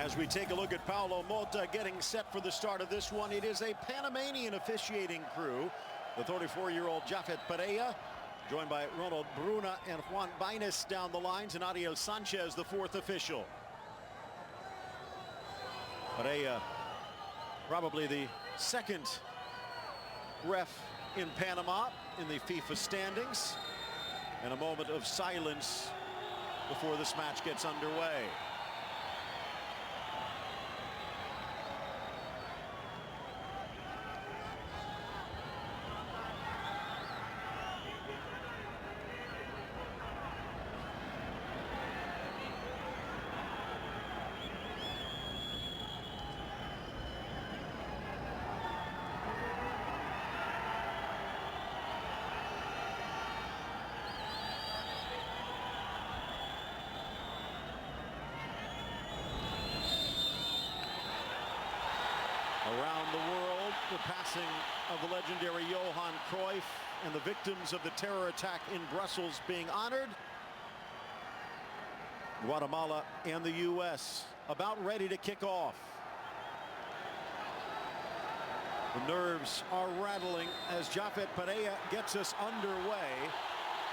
As we take a look at Paulo Mota getting set for the start of this one, it is a Panamanian officiating crew. The 34-year-old Jafet Pereira, joined by Ronald Bruna and Juan Baines down the lines, and Ariel Sanchez, the fourth official. Pereira, probably the second ref in Panama in the FIFA standings. And a moment of silence before this match gets underway. Around the world, the passing of the legendary Johan Cruyff and the victims of the terror attack in Brussels being honored. Guatemala and the U.S. about ready to kick off. The nerves are rattling as Jafet Pereira gets us underway.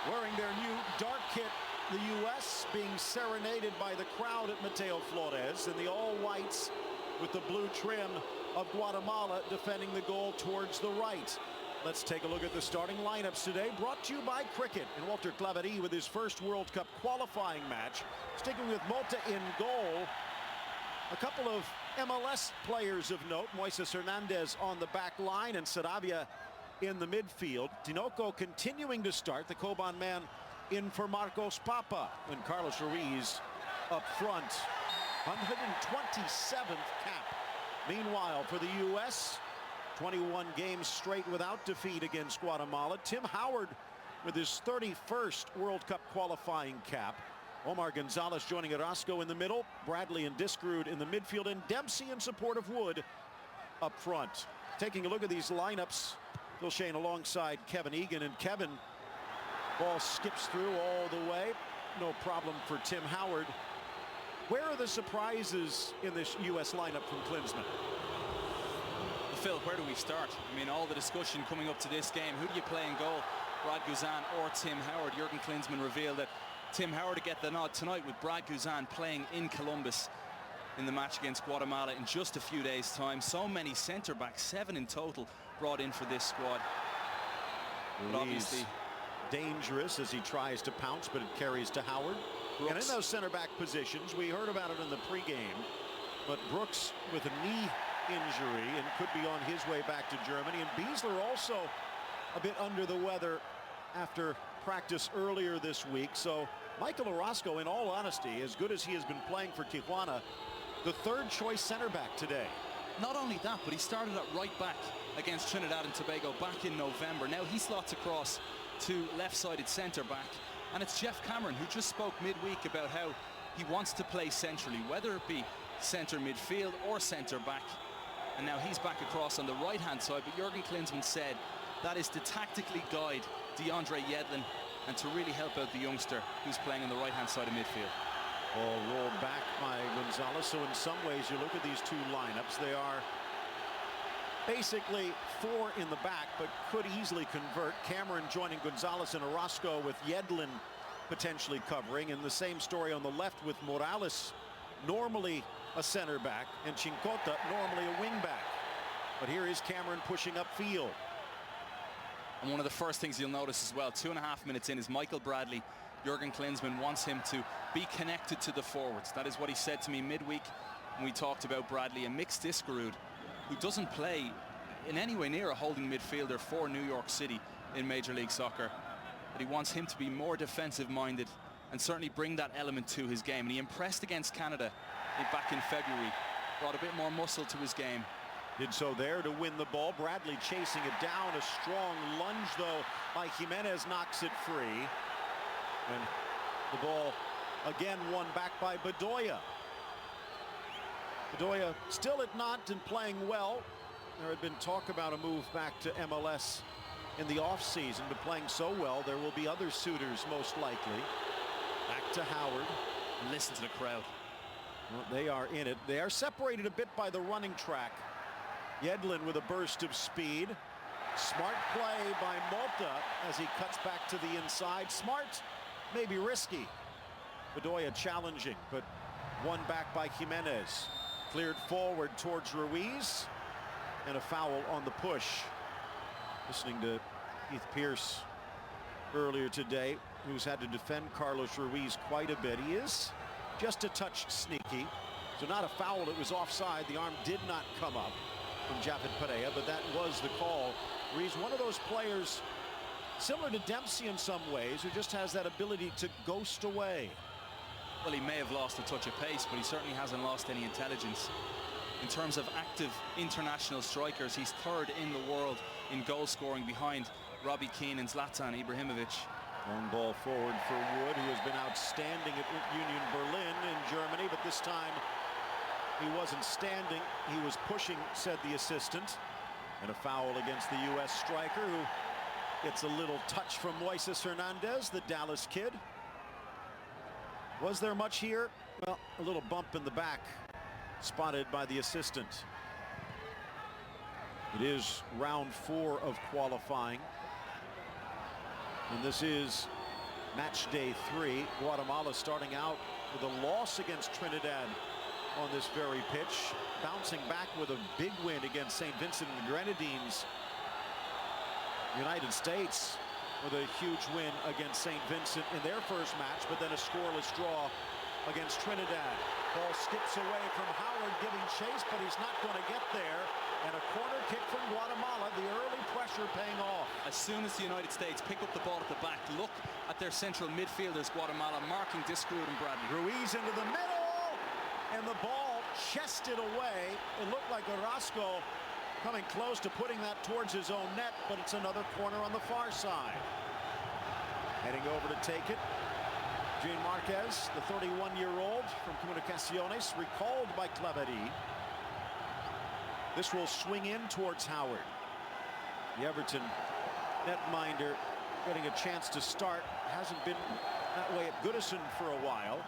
Wearing their new dark kit, the U.S. being serenaded by the crowd at Mateo Flores, and the all-whites with the blue trim of Guatemala defending the goal towards the right. Let's take a look at the starting lineups today, brought to you by Cricket, and Walter Claverie with his first World Cup qualifying match. Sticking with Mota in goal, a couple of MLS players of note, Moises Hernandez on the back line and Saravia in the midfield. Tinoco continuing to start, the Coban man in for Marcos Papa, and Carlos Ruiz up front. 127th cap. Meanwhile, for the U.S., 21 games straight without defeat against Guatemala. Tim Howard with his 31st World Cup qualifying cap. Omar Gonzalez joining Orozco in the middle. Bradley and Diskerud in the midfield, and Dempsey in support of Wood up front. Taking a look at these lineups, Phil Shane alongside Kevin Egan, and Kevin, ball skips through all the way. No problem for Tim Howard. Where are the surprises in this U.S. lineup from Klinsmann? Phil, where do we start? I mean, all the discussion coming up to this game. Who do you play in goal? Brad Guzan or Tim Howard? Jurgen Klinsmann revealed that Tim Howard to get the nod tonight, with Brad Guzan playing in Columbus in the match against Guatemala in just a few days' time. So many centre-backs, 7 in total, brought in for this squad. But obviously dangerous as he tries to pounce, but it carries to Howard. Brooks. And in those center-back positions, we heard about it in the pregame, but Brooks with a knee injury and could be on his way back to Germany. And Beasler also a bit under the weather after practice earlier this week. So Michael Orozco, in all honesty, as good as he has been playing for Tijuana, the third choice center-back today. Not only that, but he started at right back against Trinidad and Tobago back in November. Now he slots across to left-sided centre-back. And it's Jeff Cameron who just spoke midweek about how he wants to play centrally, whether it be centre midfield or centre back. And now he's back across on the right-hand side. But Jurgen Klinsmann said that is to tactically guide DeAndre Yedlin and to really help out the youngster who's playing on the right-hand side of midfield. All rolled back by Gonzalez. So in some ways, you look at these two lineups, they are basically 4 in the back, but could easily convert. Cameron joining Gonzalez and Orozco, with Yedlin potentially covering. And the same story on the left with Morales, normally a center back, and Chincota, normally a wing back. But here is Cameron pushing upfield. And one of the first things you'll notice as well, 2.5 minutes in, is Michael Bradley. Jurgen Klinsmann wants him to be connected to the forwards. That is what he said to me midweek when we talked about Bradley. And Mix Diskerud, who doesn't play in any way near a holding midfielder for New York City in Major League Soccer, but he wants him to be more defensive-minded and certainly bring that element to his game. And he impressed against Canada back in February, brought a bit more muscle to his game. Did so there to win the ball. Bradley chasing it down. A strong lunge, though, by Jimenez knocks it free. And the ball again won back by Bedoya. Bedoya still at knot and playing well. There had been talk about a move back to MLS in the offseason, but playing so well, there will be other suitors most likely. Back to Howard. Listen to the crowd. Well, they are in it. They are separated a bit by the running track. Yedlin with a burst of speed. Smart play by Malta as he cuts back to the inside. Smart, maybe risky. Bedoya challenging, but won back by Jimenez. Cleared forward towards Ruiz, and a foul on the push. Listening to Keith Pierce earlier today, who's had to defend Carlos Ruiz quite a bit. He is just a touch sneaky. So not a foul, it was offside. The arm did not come up from Japhet Perea, but that was the call. Ruiz, one of those players similar to Dempsey in some ways, who just has that ability to ghost away. Well, he may have lost a touch of pace, but he certainly hasn't lost any intelligence. In terms of active international strikers, he's third in the world in goal scoring behind Robbie Keane and Zlatan Ibrahimovic. Long ball forward for Wood, who has been outstanding at Union Berlin in Germany, but this time he wasn't standing, he was pushing, said the assistant. And a foul against the U.S. striker, who gets a little touch from Moises Hernandez, the Dallas kid. Was there much here? Well, a little bump in the back, spotted by the assistant. It is round 4 of qualifying. And this is match day 3. Guatemala starting out with a loss against Trinidad on this very pitch, bouncing back with a big win against St. Vincent and the Grenadines. United States with a huge win against St. Vincent in their first match, but then a scoreless draw against Trinidad. Ball skips away from Howard, giving chase, but he's not going to get there. And a corner kick from Guatemala, the early pressure paying off. As soon as the United States pick up the ball at the back, look at their central midfielders, Guatemala, marking Diskerud and Bradley. Ruiz into the middle, and the ball chested away. It looked like Orozco coming close to putting that towards his own net, but it's another corner on the far side. Heading over to take it, Jean Marquez, the 31-year-old from Comunicaciones, recalled by Clevery. This will swing in towards Howard. The Everton netminder getting a chance to start. Hasn't been that way at Goodison for a while.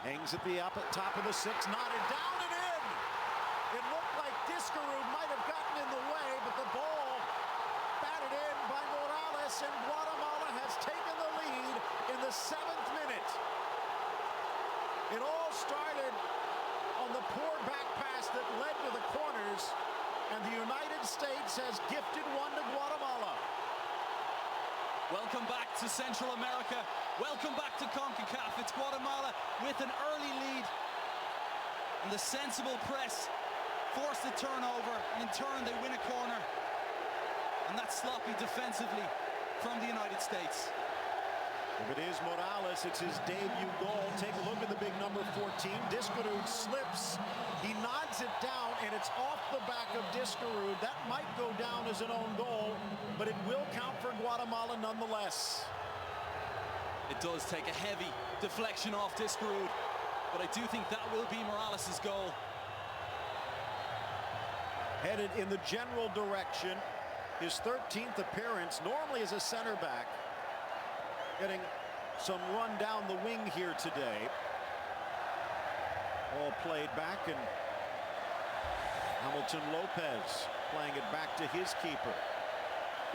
Hangs at the top of the 6, knotted down and in. It looked like Diskerud might have gotten in the way, but the ball batted in by Morales, and Guatemala has taken the lead in the 7th minute. It all started on the poor back pass that led to the corners, and the United States has gifted one to Guatemala. Welcome back to Central America. Welcome back to CONCACAF. It's Guatemala with an early lead. And the sensible press forced a turnover. In turn, they win a corner. And that's sloppy defensively from the United States. If it is Morales, it's his debut goal. Take a look at the big number 14. Diskerud slips. He nods it down, and it's off the back of Diskerud. That might go down as an own goal, but it will count for Guatemala nonetheless. It does take a heavy deflection off Diskerud, but I do think that will be Morales' goal. Headed in the general direction. His 13th appearance, normally as a center back. Getting some run down the wing here today. All played back, and Hamilton Lopez playing it back to his keeper.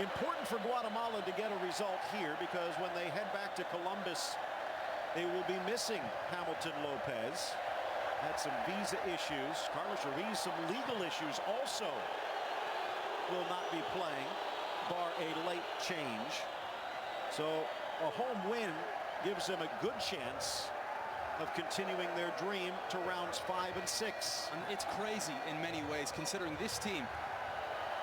Important for Guatemala to get a result here, because when they head back to Columbus, they will be missing Hamilton Lopez. Had some visa issues. Carlos Ruiz, some legal issues also. Will not be playing, bar a late change. So a home win gives them a good chance of continuing their dream to rounds 5 and 6. And it's crazy in many ways, considering this team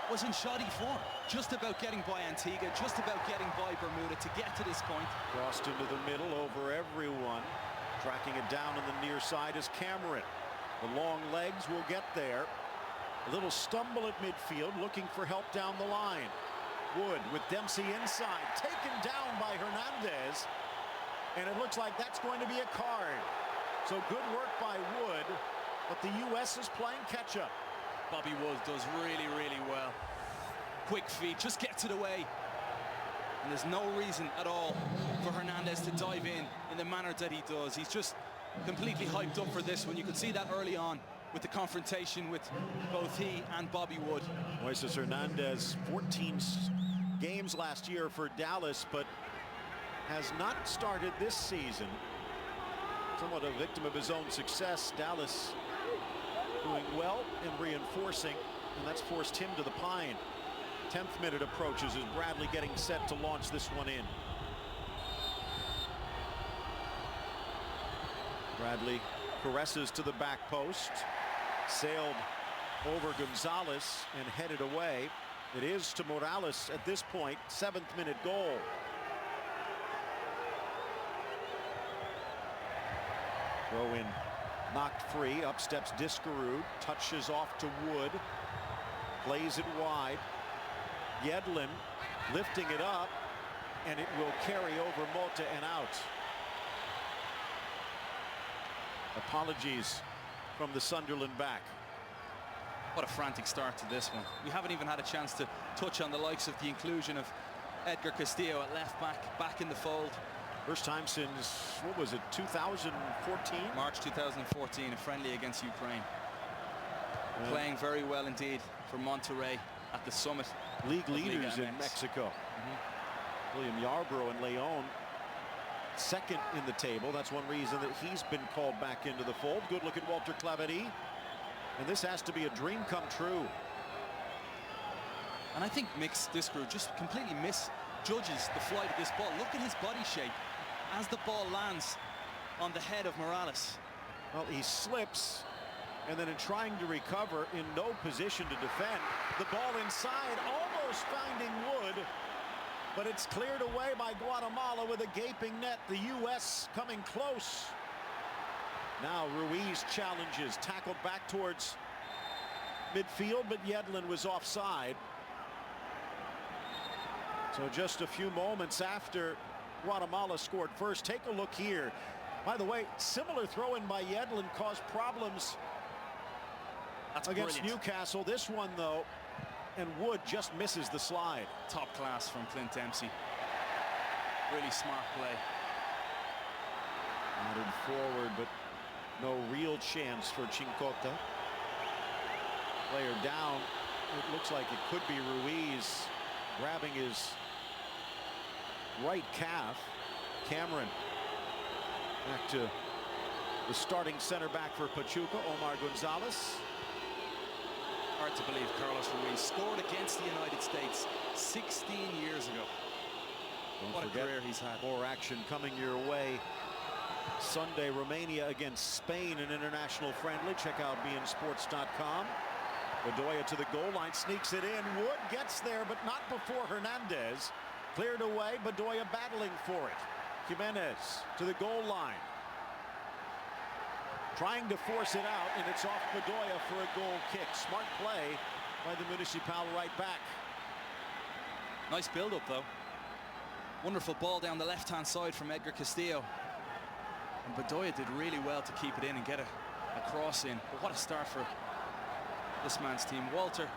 was in shoddy form. Just about getting by Antigua, just about getting by Bermuda to get to this point. Crossed into the middle over everyone. Tracking it down on the near side is Cameron. The long legs will get there. A little stumble at midfield, looking for help down the line. Wood with Dempsey inside, taken down by Hernandez, and it looks like that's going to be a card. So good work by Wood, but the U.S. is playing catch-up. Bobby Wood does really, really well. Quick feet, just gets it away. And there's no reason at all for Hernandez to dive in the manner that he does. He's just completely hyped up for this one. You could see that early on with the confrontation with both he and Bobby Wood. Moises Hernandez, 14 games last year for Dallas, but has not started this season. Somewhat a victim of his own success. Dallas doing well in reinforcing, and that's forced him to the pine. 10th minute approaches as Bradley getting set to launch this one in. Bradley caresses to the back post, sailed over Gonzalez and headed away. It is to Morales at this point, 7th minute goal. Throw in knocked free, up steps Diskerud, touches off to Wood, plays it wide. Yedlin lifting it up, and it will carry over Mota and out. Apologies from the Sunderland back. What a frantic start to this one. We haven't even had a chance to touch on the likes of the inclusion of Edgar Castillo at left back in the fold. First time since, what was it, 2014? March 2014, a friendly against Ukraine. Playing very well indeed for Monterrey at the summit. League leaders in Mexico. William Yarbrough and Leon second in the table. That's one reason that he's been called back into the fold. Good look at Walter Claverie. And this has to be a dream come true. And I think Mix Diskerud just completely misjudges the flight of this ball. Look at his body shape as the ball lands on the head of Morales. Well, he slips, and then in trying to recover, in no position to defend. The ball inside, almost finding Wood, but it's cleared away by Guatemala with a gaping net. The U.S. coming close. Now Ruiz challenges, tackled back towards midfield, but Yedlin was offside. So just a few moments after Guatemala scored first. Take a look here. By the way, similar throw-in by Yedlin caused problems against brilliant. Newcastle. This one, though, and Wood just misses the slide. Top class from Clint Dempsey. Really smart play. Batted forward, but no real chance for Chincota. Player down. It looks like it could be Ruiz grabbing his right calf. Cameron back to the starting center back for Pachuca, Omar Gonzalez. Hard to believe Carlos Ruiz scored against the United States 16 years ago. What a career he's had. More action coming your way. Sunday, Romania against Spain, an international friendly. Check out beInSports.com. Bedoya to the goal line, sneaks it in. Wood gets there, but not before Hernandez. Cleared away, Bedoya battling for it. Jimenez to the goal line. Trying to force it out, and it's off Bedoya for a goal kick. Smart play by the Municipal right back. Nice build-up, though. Wonderful ball down the left-hand side from Edgar Castillo. And Bedoya did really well to keep it in and get a cross in. But what a start for this man's team. Walter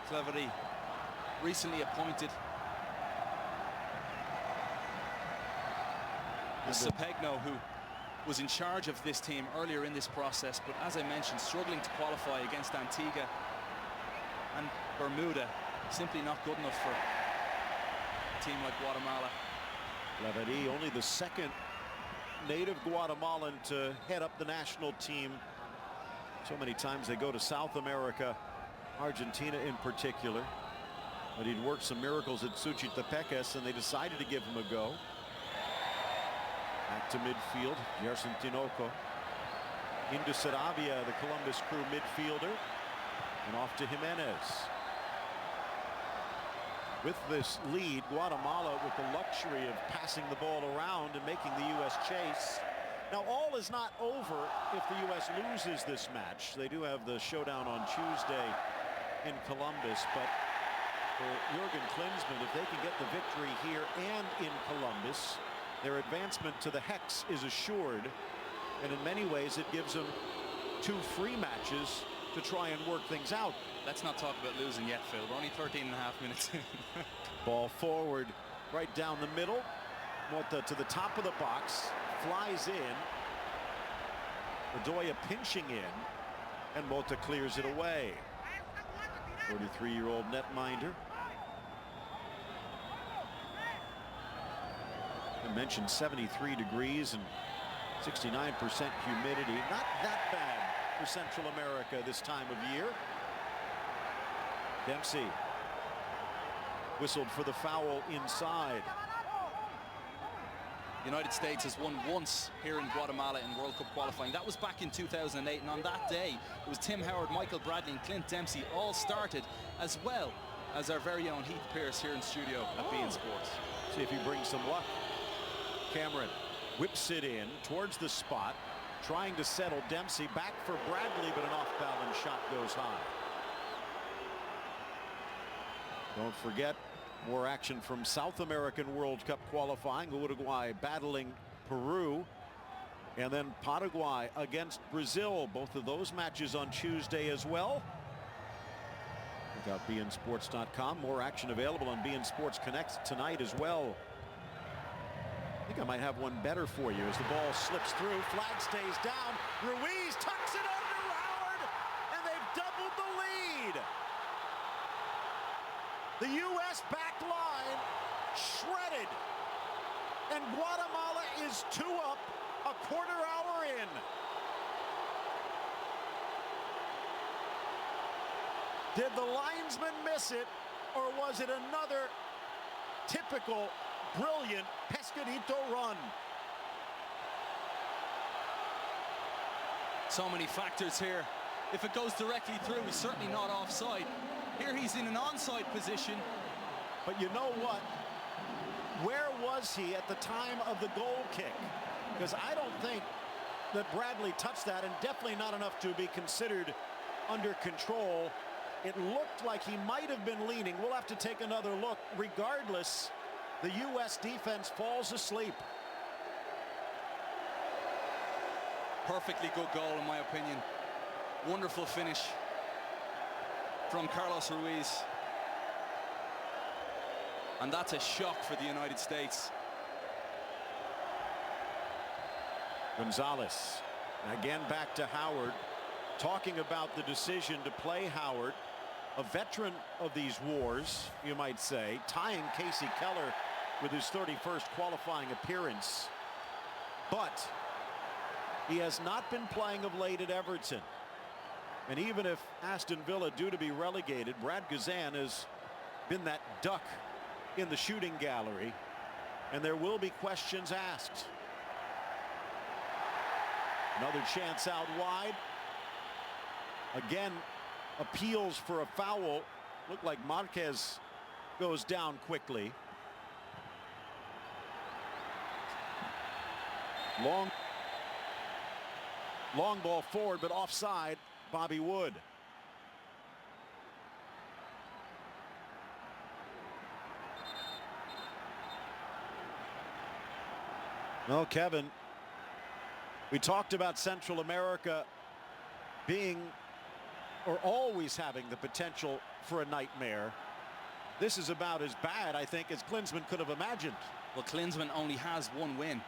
Claverie, recently appointed. Cepegno, who was in charge of this team earlier in this process, but as I mentioned, struggling to qualify against Antigua and Bermuda. Simply not good enough for a team like Guatemala. Claverie, only the second native Guatemalan to head up the national team. So many times they go to South America, Argentina in particular. But he'd worked some miracles at Suchitepeques, and they decided to give him a go. Back to midfield, Gerson Tinoco. Into Saravia, the Columbus Crew midfielder. And off to Jimenez. With this lead, Guatemala with the luxury of passing the ball around and making the U.S. chase. Now, all is not over if the U.S. loses this match. They do have the showdown on Tuesday in Columbus, but for Jurgen Klinsmann, if they can get the victory here and in Columbus, their advancement to the Hex is assured, and in many ways it gives them 2 free matches to try and work things out. Let's not talk about losing yet, Phil. We're only 13 and a half minutes in. Ball forward, right down the middle. Mota to the top of the box, flies in. Bedoya pinching in, and Mota clears it away. 43-year-old netminder. I mentioned 73 degrees and 69% humidity. Not that bad for Central America this time of year. Dempsey whistled for the foul inside. The United States has won once here in Guatemala in World Cup qualifying. That was back in 2008, and on that day it was Tim Howard, Michael Bradley and Clint Dempsey all started, as well as our very own Heath Pearce here in studio at beIN Sports. See if he brings some luck. Cameron whips it in towards the spot, trying to settle Dempsey. Back for Bradley, but an off-balance shot goes high. Don't forget, more action from South American World Cup qualifying. Uruguay battling Peru, and then Paraguay against Brazil. Both of those matches on Tuesday as well. Check out beINSports.com. More action available on beIN Sports Connect tonight as well. I think I might have one better for you as the ball slips through. Flag stays down. Ruiz tucks it under Howard, and they've doubled the lead. The U.S. back line shredded, and Guatemala is 2 up a quarter hour in. Did the linesman miss it, or was it another typical brilliant Pescadito run? So many factors here. If it goes directly through, he's certainly not offside. Here he's in an onside position. But you know what? Where was he at the time of the goal kick? Because I don't think that Bradley touched that, and definitely not enough to be considered under control. It looked like he might have been leaning. We'll have to take another look. Regardless, the U.S. defense falls asleep. Perfectly good goal, in my opinion. Wonderful finish from Carlos Ruiz. And that's a shock for the United States. Gonzalez again back to Howard, talking about the decision to play Howard, a veteran of these wars, you might say, tying Casey Keller with his 31st qualifying appearance. But he has not been playing of late at Everton. And even if Aston Villa due to be relegated, Brad Guzan has been that duck in the shooting gallery, and there will be questions asked. Another chance out wide. Again, appeals for a foul. Looked like Marquez goes down quickly. Long ball forward, but offside. Bobby Wood. Well, Kevin, we talked about Central America being, or always having, the potential for a nightmare. This is about as bad, I think, as Klinsmann could have imagined. Well, Klinsmann only has one win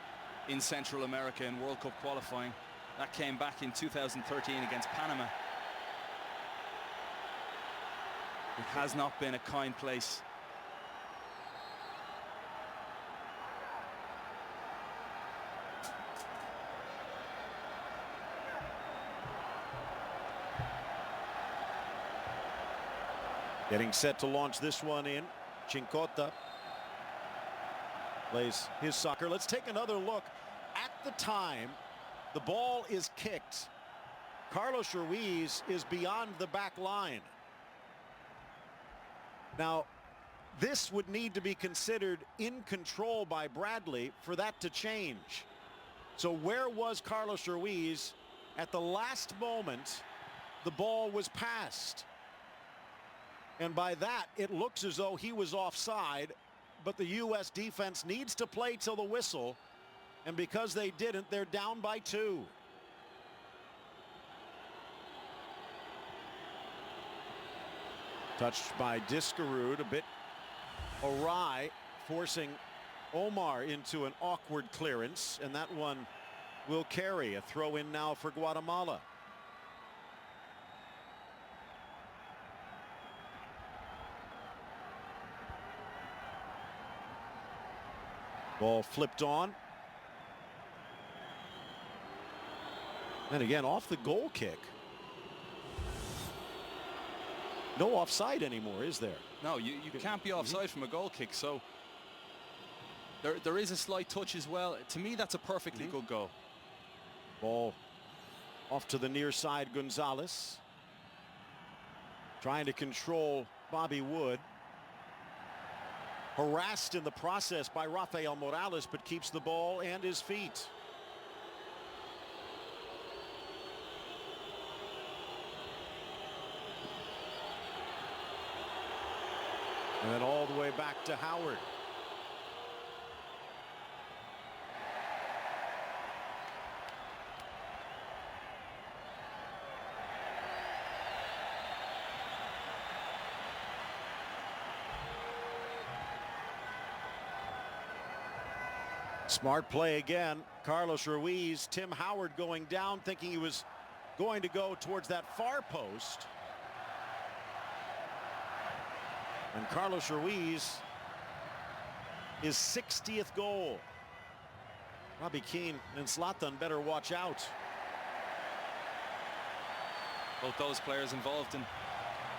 in Central America in World Cup qualifying. That came back in 2013 against Panama. It has not been a kind place. Getting set to launch this one in. Chincota plays his soccer. Let's take another look. At the time the ball is kicked, Carlos Ruiz is beyond the back line. Now, this would need to be considered in control by Bradley for that to change. So where was Carlos Ruiz at the last moment the ball was passed? And by that, it looks as though he was offside, but the U.S. defense needs to play till the whistle, and because they didn't, they're down by 2. Touched by Diskerud, a bit awry, forcing Omar into an awkward clearance, and that one will carry. A throw in now for Guatemala. Ball flipped on. And again, off the goal kick. No offside anymore, is there? No, you can't be offside from a goal kick. So there is a slight touch as well. To me, that's a perfectly good goal. Ball off to the near side. Gonzalez trying to control Bobby Wood. Harassed in the process by Rafael Morales, but keeps the ball and his feet. And then all the way back to Howard. Smart play again. Carlos Ruiz. Tim Howard going down, thinking he was going to go towards that far post. And Carlos Ruiz, his 60th goal. Robbie Keane and Zlatan better watch out. Both those players involved in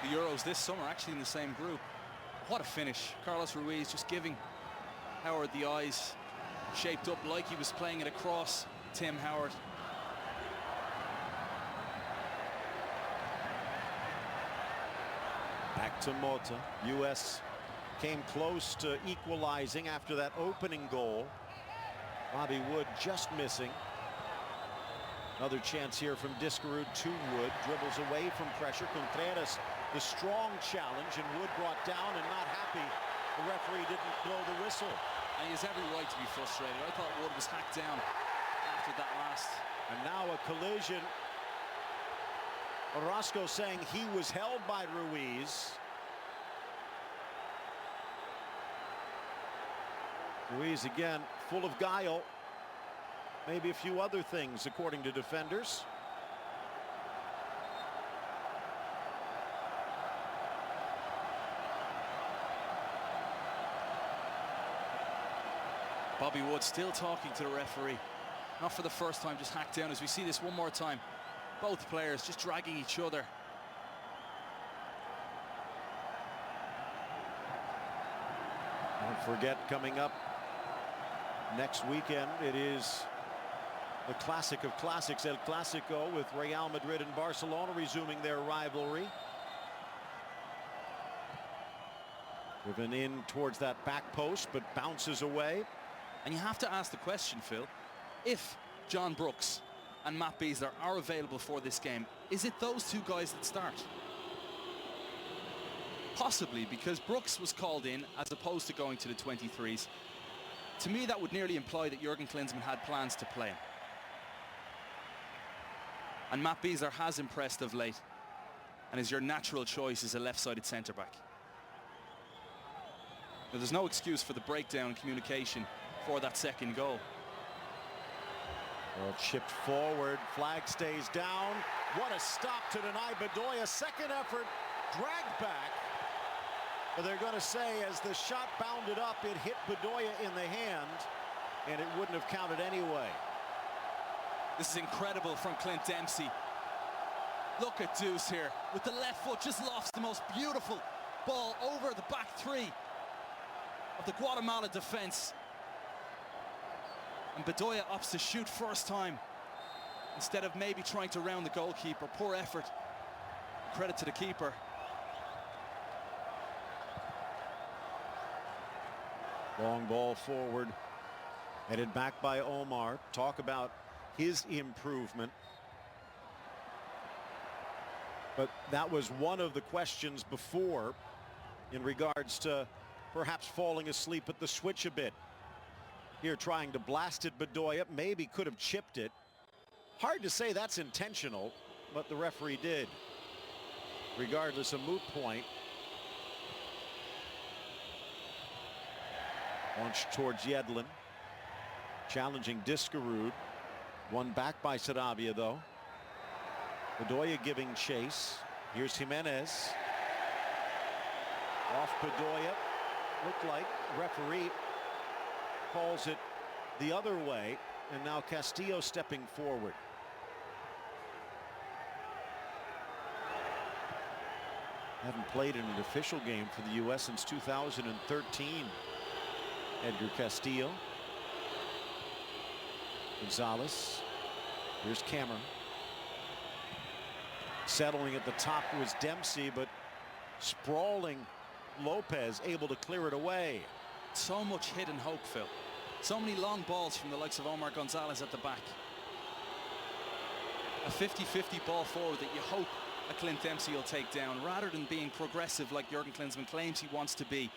the Euros this summer, actually in the same group. What a finish. Carlos Ruiz just giving Howard the eyes, shaped up like he was playing it across Tim Howard. Back to Mota. U.S. came close to equalizing after that opening goal. Bobby Wood just missing. Another chance here from Diskerud to Wood. Dribbles away from pressure. Contreras, the strong challenge, and Wood brought down and not happy. The referee didn't blow the whistle. And he has every right to be frustrated. I thought Wood was hacked down after that last. And now a collision. Orozco saying he was held by Ruiz. Ruiz again full of guile. Maybe a few other things according to defenders. Bobby Wood still talking to the referee. Not for the first time, just hacked down. As we see this one more time, both players just dragging each other. Don't forget, coming up next weekend, it is the classic of classics, El Clasico, with Real Madrid and Barcelona resuming their rivalry. Driven in towards that back post, but bounces away. And you have to ask the question, Phil, if John Brooks and Matt Beasler are available for this game, is it those two guys that start? Possibly, because Brooks was called in as opposed to going to the 23s. To me, that would nearly imply that Jurgen Klinsmann had plans to play him. And Matt Beasler has impressed of late and is your natural choice as a left-sided centre-back. Now, there's no excuse for the breakdown in communication for that second goal. Well, chipped forward, flag stays down. What a stop to deny Bedoya. Second effort, dragged back. But they're going to say as the shot bounded up, it hit Bedoya in the hand, and it wouldn't have counted anyway. This is incredible from Clint Dempsey. Look at Deuce here with the left foot, just lofts the most beautiful ball over the back three of the Guatemala defense. And Bedoya opts to shoot first time instead of maybe trying to round the goalkeeper. Poor effort. Credit to the keeper. Long ball forward, headed back by Omar. Talk about his improvement. But that was one of the questions before in regards to perhaps falling asleep at the switch a bit. Here trying to blast it, Bedoya maybe could have chipped it. Hard to say that's intentional, but the referee did. Regardless, a moot point. Launched towards Yedlin. Challenging Diskerud. One back by Sarabia, though. Bedoya giving chase. Here's Jimenez. Off Bedoya. Looked like referee calls it the other way. And now Castillo stepping forward. Haven't played in an official game for the U.S. since 2013. Edgar Castillo. Gonzalez. Here's Cameron. Settling at the top was Dempsey, but sprawling Lopez able to clear it away. So much hidden hope, Phil. So many long balls from the likes of Omar Gonzalez at the back. A 50-50 ball forward that you hope a Clint Dempsey will take down, rather than being progressive like Jurgen Klinsmann claims he wants to be.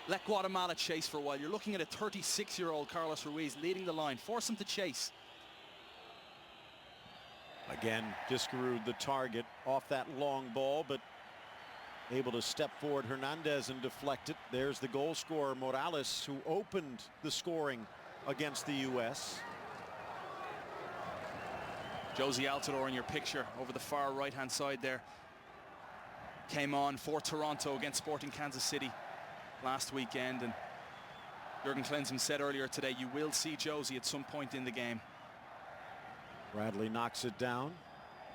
Let Guatemala chase for a while. You're looking at a 36-year-old Carlos Ruiz leading the line. Force him to chase. Again, Discarud the target off that long ball, but able to step forward Hernandez and deflect it. There's the goal scorer Morales, who opened the scoring against the U.S. Josie Altidore in your picture over the far right-hand side there. Came on for Toronto against Sporting Kansas City last weekend, and Jurgen Klinsmann said earlier today you will see Josie at some point in the game. Bradley knocks it down.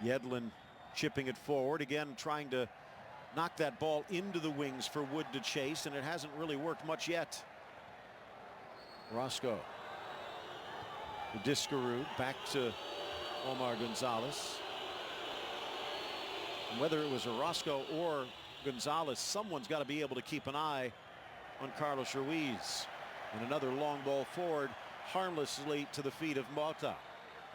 Yedlin chipping it forward, again trying to knock that ball into the wings for Wood to chase, and it hasn't really worked much yet. Roscoe. Discarud back to Omar Gonzalez. And whether it was Orozco or Gonzalez, someone's got to be able to keep an eye on Carlos Ruiz. And another long ball forward, harmlessly to the feet of Mota.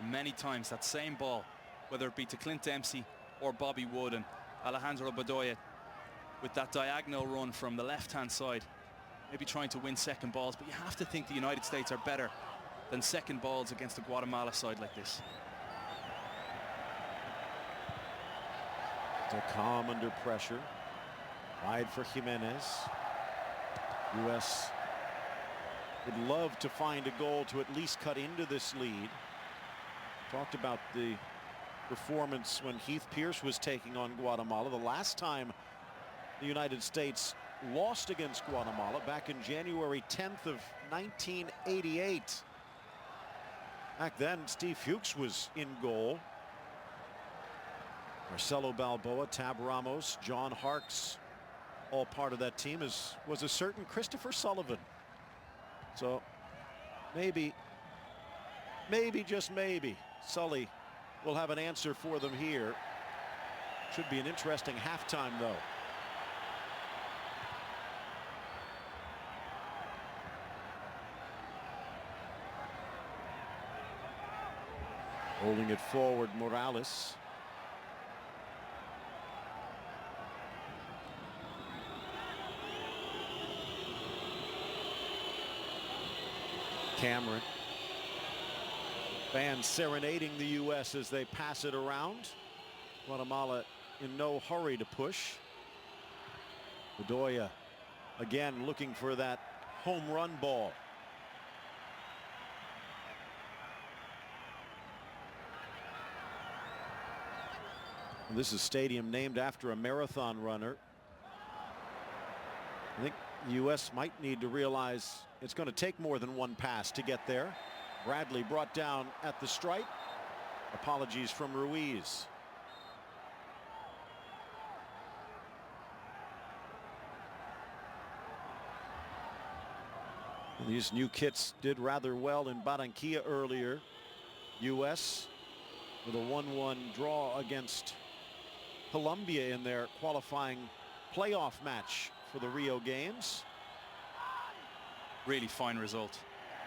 Many times that same ball, whether it be to Clint Dempsey or Bobby Wood, and Alejandro Bedoya with that diagonal run from the left-hand side, maybe trying to win second balls. But you have to think the United States are better than second balls against the Guatemala side like this. They're calm under pressure. Wide for Jimenez. U.S. would love to find a goal to at least cut into this lead. Talked about the performance when Heath Pierce was taking on Guatemala. The last time the United States lost against Guatemala back in January 10th of 1988. Back then, Steve Fuchs was in goal. Marcelo Balboa, Tab Ramos, John Harkes, all part of that team, was a certain Christopher Sullivan. So maybe, just maybe, Sully will have an answer for them here. Should be an interesting halftime, though. Holding it forward, Morales. Cameron. Fans serenading the U.S. as they pass it around. Guatemala in no hurry to push. Bedoya again looking for that home run ball. And this is a stadium named after a marathon runner. I think the U.S. might need to realize it's going to take more than one pass to get there. Bradley brought down at the stripe. Apologies from Ruiz. And these new kits did rather well in Barranquilla earlier. U.S. with a 1-1 draw against Colombia in their qualifying playoff match for the Rio Games. Really fine result.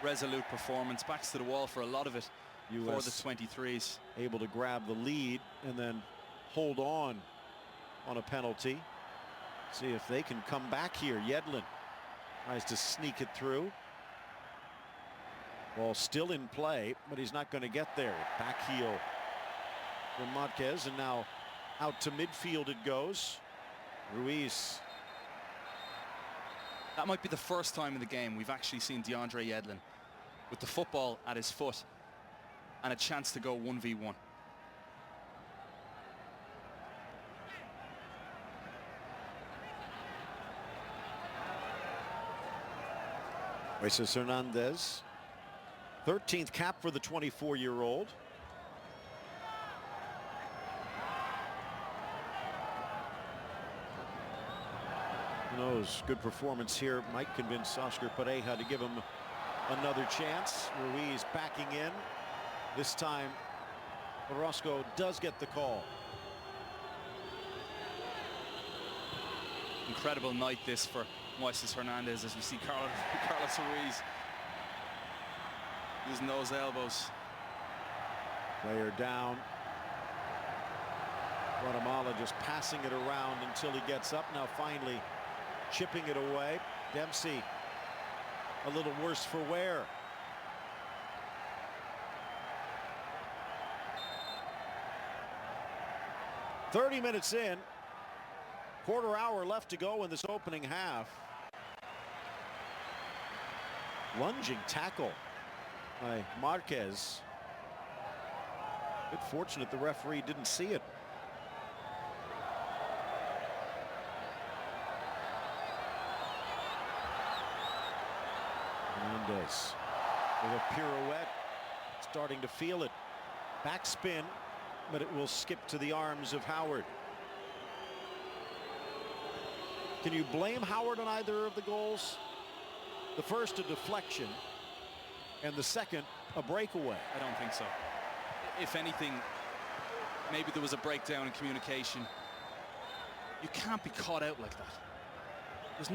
Resolute performance. Backs to the wall for a lot of it for the 23s. Able to grab the lead and then hold on a penalty. See if they can come back here. Yedlin tries to sneak it through. Ball still in play, but he's not going to get there. Back heel from Marquez, and now out to midfield it goes. Ruiz. That might be the first time in the game we've actually seen DeAndre Yedlin with the football at his foot. and a chance to go 1v1. Ruiz Hernandez, 13th cap for the 24-year-old. Who knows, good performance here might convince Oscar Pareja to give him another chance. Ruiz backing in. This time, Orozco does get the call. Incredible night this for Ruiz Hernandez, as we see Carlos Ruiz using those elbows. Player down. Guatemala just passing it around until he gets up. Now finally chipping it away. Dempsey a little worse for wear. "30 minutes in, quarter hour left to go in this opening half." Lunging tackle by Marquez. Bit fortunate the referee didn't see it. Hernandez with a pirouette, starting to feel it. Backspin, but it will skip to the arms of Howard. Can you blame Howard on either of the goals? The first, a deflection, and the second, a breakaway. I don't think so. If anything, maybe there was a breakdown in communication. You can't be caught out like that.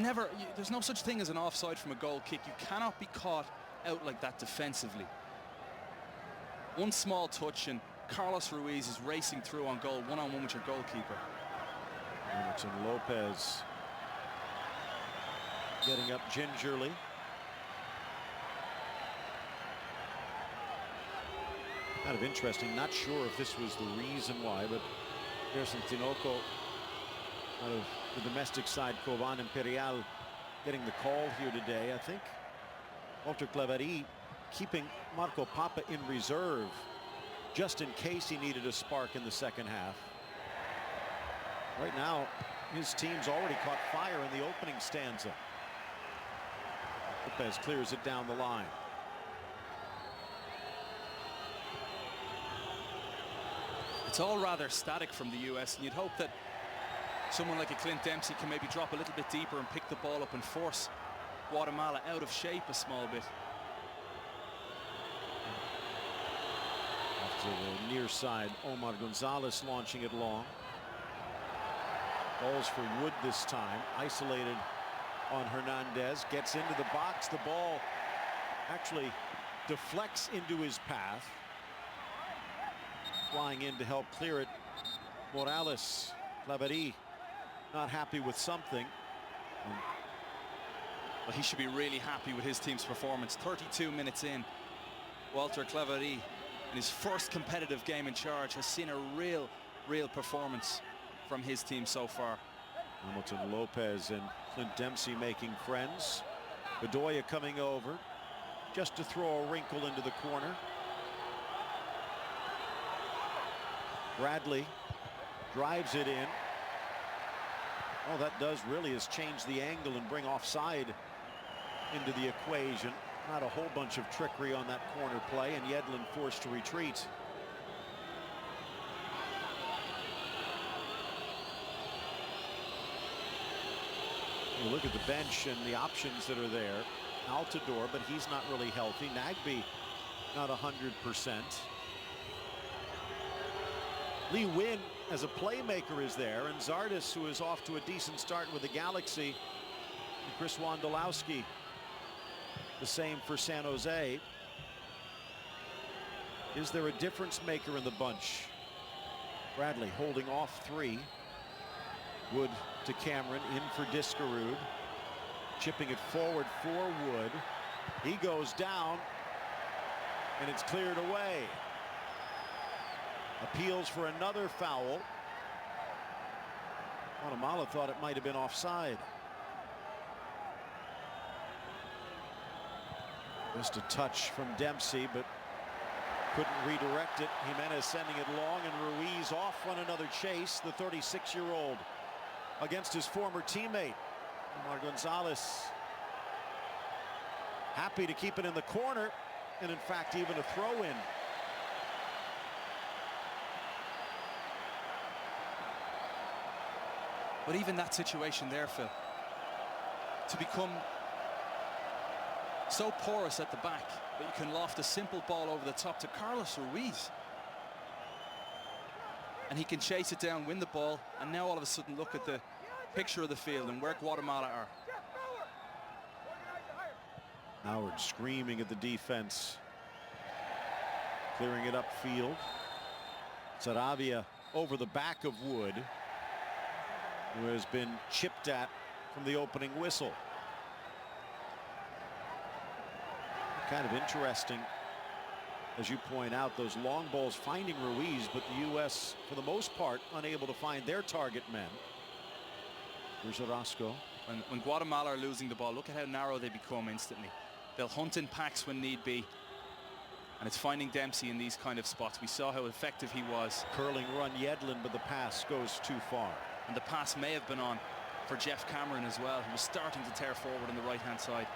There's no such thing as an offside from a goal kick. You cannot be caught out like that defensively. One small touch and Carlos Ruiz is racing through on goal, one-on-one with your goalkeeper. Emerson Lopez getting up gingerly. Kind of interesting, not sure if this was the reason why, but Gerson Tinoco out of the domestic side, Coban Imperial, getting the call here today. I think Walter Claverie keeping Marco Papa in reserve just in case he needed a spark in the second half. Right now, his team's already caught fire in the opening stanza. Lopez clears it down the line. It's all rather static from the US, and you'd hope that someone like a Clint Dempsey can maybe drop a little bit deeper and pick the ball up and force Guatemala out of shape a small bit. To the near side, Omar Gonzalez launching it long. Balls for Wood this time, isolated on Hernandez, gets into the box. The ball actually deflects into his path. Flying in to help clear it, Morales. Claverie not happy with something. Well, he should be really happy with his team's performance. 32 minutes in, Walter Claverie, in his first competitive game in charge, has seen a real performance from his team so far. Hamilton Lopez and Clint Dempsey making friends. Bedoya coming over just to throw a wrinkle into the corner. Bradley drives it in. All that does really is change the angle and bring offside into the equation. Not a whole bunch of trickery on that corner play, and Yedlin forced to retreat. You look at the bench and the options that are there. Altidore, but he's not really healthy. Nagbe, not 100%. Lee Wynn as a playmaker is there, and Zardes, who is off to a decent start with the Galaxy, and Chris Wondolowski the same for San Jose. Is there a difference maker in the bunch? Bradley holding off three. Wood to Cameron, in for Diskerud, chipping it forward for Wood. He goes down and it's cleared away. Appeals for another foul. Guatemala thought it might have been offside. Just a touch from Dempsey, but Couldn't redirect it. Jimenez sending it long, and Ruiz off on another chase. The 36-year-old against his former teammate. Omar Gonzalez happy to keep it in the corner, and in fact even a throw-in. But even that situation there, Phil, to become so porous at the back that you can loft a simple ball over the top to Carlos Ruiz, and he can chase it down, win the ball, and now all of a sudden look at the picture of the field and where Guatemala are. Howard screaming at the defense, clearing it upfield. Saravia over the back of Wood, who has been chipped at from the opening whistle. Kind of interesting, as you point out, those long balls finding Ruiz, but the U.S. for the most part unable to find their target men. Here's Orozco. When Guatemala are losing the ball, look at how narrow they become instantly. They'll hunt in packs when need be, and it's finding Dempsey in these kind of spots. We saw how effective he was. Curling run Yedlin, but the pass goes too far. And the pass may have been on for Jeff Cameron as well, who was starting to tear forward on the right-hand side.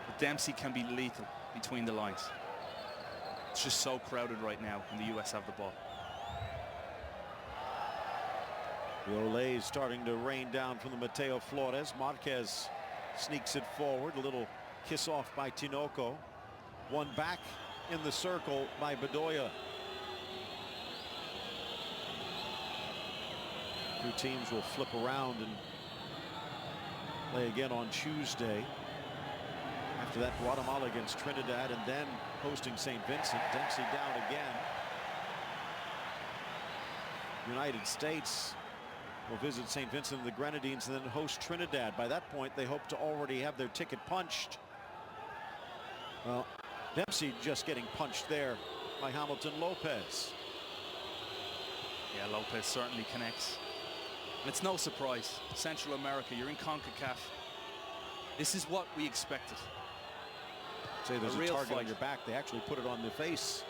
But Dempsey can be lethal between the lines. It's just so crowded right now when the U.S. have the ball. The Olay starting to rain down from the Mateo Flores. Marquez sneaks it forward. A little kiss off by Tinoco. One back in the circle by Bedoya. Two teams will flip around and play again on Tuesday. After that, Guatemala against Trinidad, and then hosting St. Vincent. Dempsey down again. United States will visit St. Vincent and the Grenadines and then host Trinidad. By that point, they hope to already have their ticket punched. Well, Dempsey just getting punched there by Hamilton Lopez. Yeah, Lopez certainly connects. And it's no surprise. Central America, you're in CONCACAF. This is what we expected. Say there's a real target fight on your back. They actually put it on the face.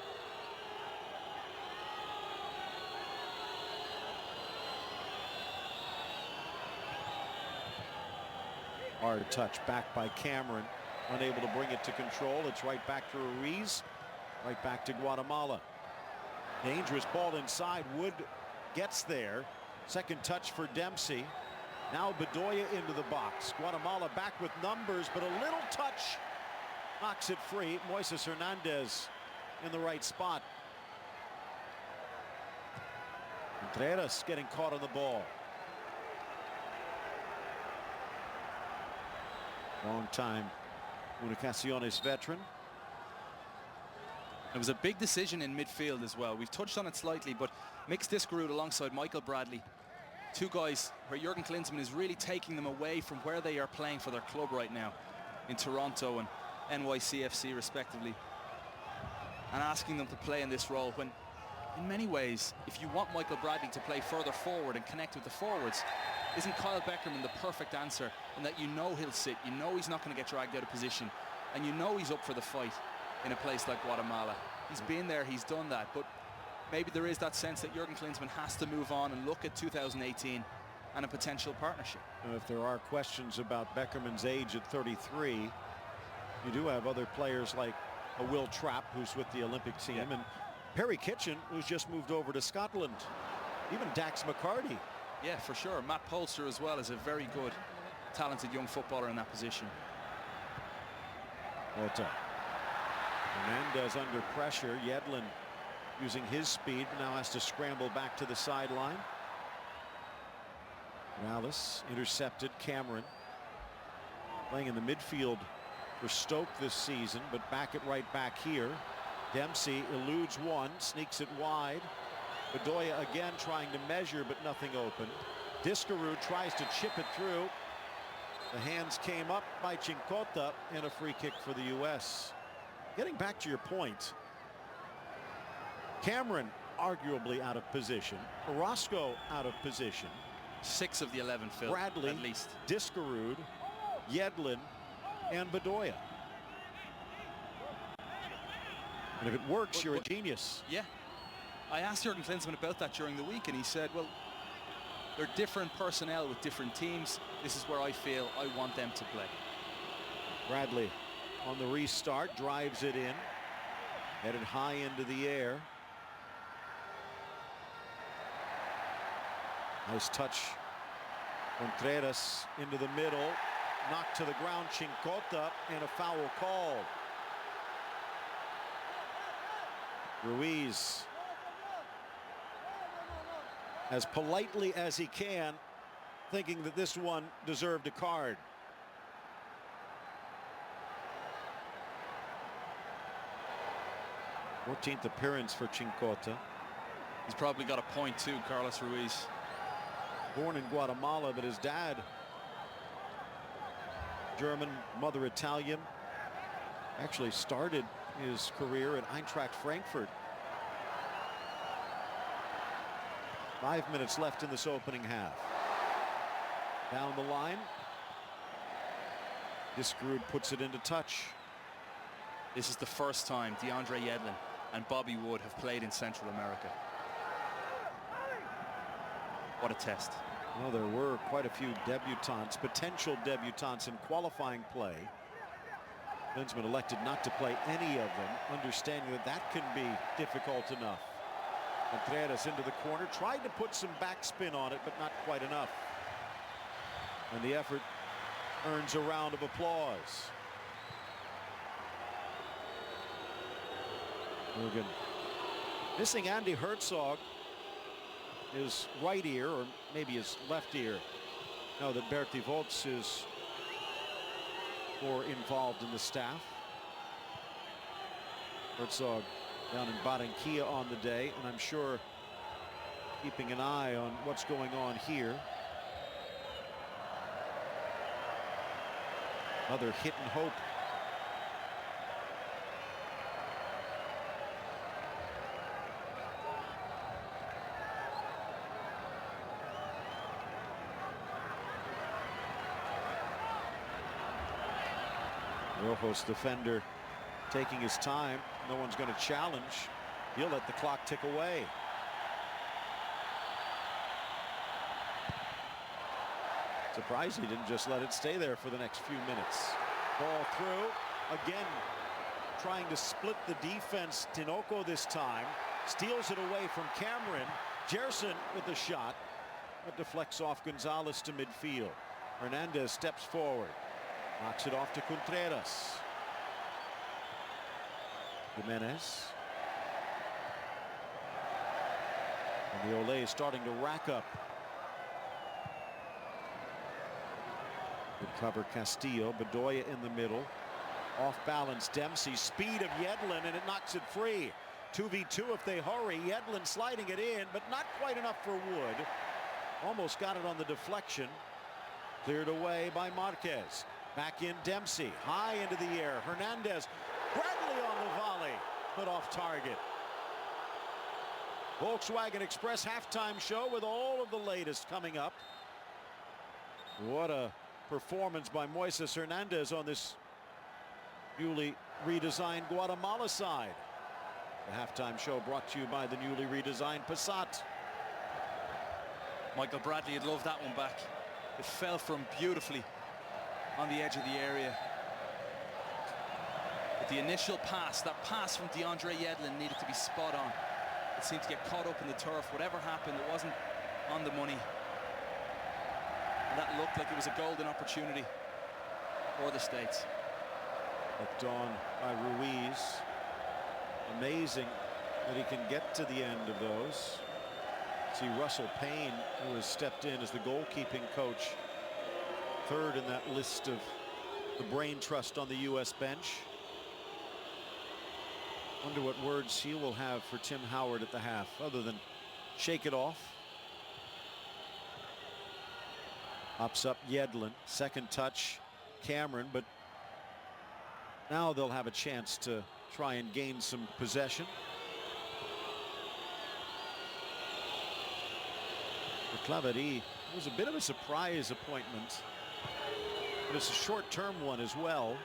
Hard touch back by Cameron. Unable to bring it to control. It's right back to Ruiz. Right back to Guatemala. Dangerous ball inside. Wood gets there. Second touch for Dempsey. Now Bedoya into the box. Guatemala back with numbers, but a little touch knocks it free. Moises Hernandez in the right spot. Contreras getting caught on the ball. Long time Comunicaciones veteran. It was a big decision in midfield as well. We've touched on it slightly, but Mix Diskerud alongside Michael Bradley. Two guys where Jurgen Klinsmann is really taking them away from where they are playing for their club right now in Toronto and NYCFC respectively, and asking them to play in this role when in many ways, if you want Michael Bradley to play further forward and connect with the forwards, isn't Kyle Beckerman the perfect answer? In that you know he'll sit, you know he's not going to get dragged out of position, and you know he's up for the fight in a place like Guatemala. He's been there, he's done that, but maybe there is that sense that Jurgen Klinsmann has to move on and look at 2018 and a potential partnership. If there are questions about Beckerman's age at 33, you do have other players like a Will Trapp, who's with the Olympic team, and Perry Kitchen, who's just moved over to Scotland. Even Dax McCarty. Yeah, for sure. Matt Polster as well is a very good, talented young footballer in that position. Ota. Hernandez under pressure. Yedlin using his speed now has to scramble back to the sideline. Morales intercepted. Cameron playing in the midfield for Stoke this season, but back at right back here. Dempsey eludes one, sneaks it wide. Bedoya again trying to measure, but nothing open. Diskerud tries to chip it through. The hands came up by Chincota, and a free kick for the U.S. Getting back to your point, Cameron arguably out of position. Orozco out of position. 6 of the 11, Phil, Bradley, at least. Diskerud, Yedlin, and Bedoya. And if it works, you're a genius. Yeah. I asked Jurgen Klinsmann about that during the week, and he said, well, they're different personnel with different teams. This is where I feel I want them to play. Bradley on the restart, drives it in, headed high into the air. Nice touch. Contreras into the middle, knocked to the ground, Chincota, and a foul called. Ruiz, as politely as he can, thinking that this one deserved a card. Fourteenth appearance for Chincota. He's probably got a point too, Carlos Ruiz. Born in Guatemala, but his dad German, mother Italian. Actually started his career at Eintracht Frankfurt. 5 minutes left in this opening half. Down the line. Diskerud puts it into touch. This is the first time DeAndre Yedlin and Bobby Wood have played in Central America. What a test. Well, there were quite a few debutants, potential debutants in qualifying play. Klinsmann elected not to play any of them, understanding that that can be difficult enough. Contreras into the corner, tried to put some backspin on it, but not quite enough. And the effort earns a round of applause. Morgan missing Andy Herzog, his right ear, or maybe his left ear. Now that Berti Vogts is more involved in the staff. Herzog down in Barranquilla on the day, and I'm sure keeping an eye on what's going on here. Another hit and hope. Rojo's defender taking his time. No one's going to challenge. He'll let the clock tick away. Surprised he didn't just let it stay there for the next few minutes. Ball through. Again, trying to split the defense. Tinoco this time. Steals it away from Cameron. Gerson with the shot. That deflects off Gonzalez to midfield. Hernandez steps forward. Knocks it off to Contreras. Jimenez. And the Olé is starting to rack up. Good cover Castillo. Bedoya in the middle. Off balance Dempsey. Speed of Yedlin, and it knocks it free. 2v2 if they hurry. Yedlin sliding it in, but not quite enough for Wood. Almost got it on the deflection. Cleared away by Marquez. Back in Dempsey, high into the air. Hernandez, Bradley on the volley, but off target. Volkswagen Express halftime show with all of the latest coming up. What a performance by Moises Hernandez on this newly redesigned Guatemala side. The halftime show brought to you by the newly redesigned Passat. Michael Bradley had loved that one back. It fell from beautifully on the edge of the area. But the initial pass, that pass from DeAndre Yedlin needed to be spot on. It seemed to get caught up in the turf. Whatever happened, it wasn't on the money. And that looked like it was a golden opportunity for the States. Looked on by Ruiz. Amazing that he can get to the end of those. See Russell Payne, who has stepped in as the goalkeeping coach, third in that list of the brain trust on the U.S. bench. Wonder what words he will have for Tim Howard at the half, other than shake it off. Hops up Yedlin, second touch Cameron, but now they'll have a chance to try and gain some possession. For Claverie, it was a bit of a surprise appointment. But it's a short-term one as well.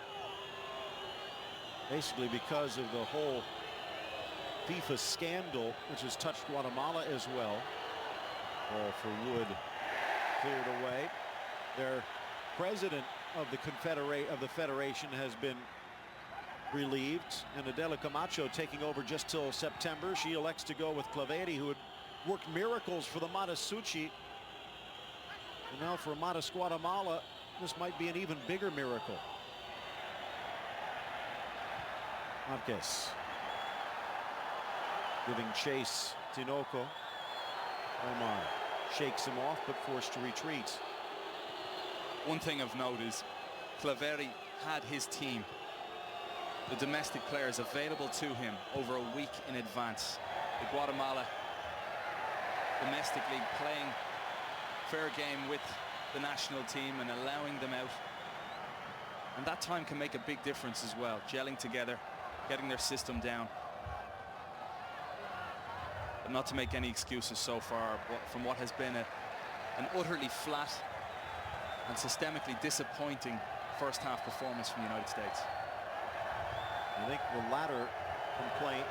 Basically because of the whole FIFA scandal, which has touched Guatemala as well. Ball for Wood cleared away. Their president of the federation has been relieved, and Adela Camacho taking over just till September. She elects to go with Claveri, who had worked miracles for the Matasuchi. And now for Matas Guatemala, this might be an even bigger miracle. Marquez giving chase. Tinoco. Omar shakes him off, but forced to retreat. One thing of note is Claveri had his team, the domestic players, available to him over a week in advance. The Guatemala domestically playing fair game with the national team and allowing them out. And that time can make a big difference as well, gelling together, getting their system down. But not to make any excuses so far from what has been an utterly flat and systemically disappointing first half performance from the United States. I think the latter complaint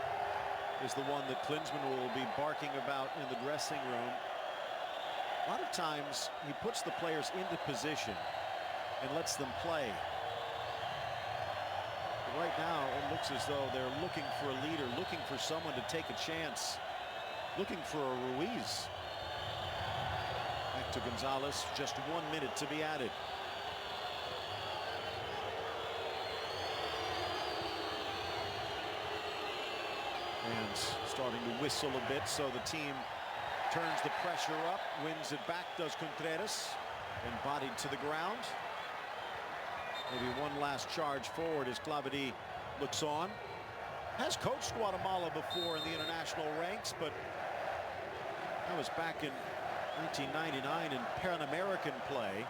is the one that Klinsmann will be barking about in the dressing room. A lot of times he puts the players into position and lets them play. But right now it looks as though they're looking for a leader, looking for someone to take a chance, looking for a Ruiz. Back to Gonzalez, just 1 minute to be added. And starting to whistle a bit, so the team turns the pressure up, wins it back, does Contreras, and bodied to the ground. Maybe one last charge forward as Claveri looks on. Has coached Guatemala before in the international ranks, but that was back in 1999 in Pan American play.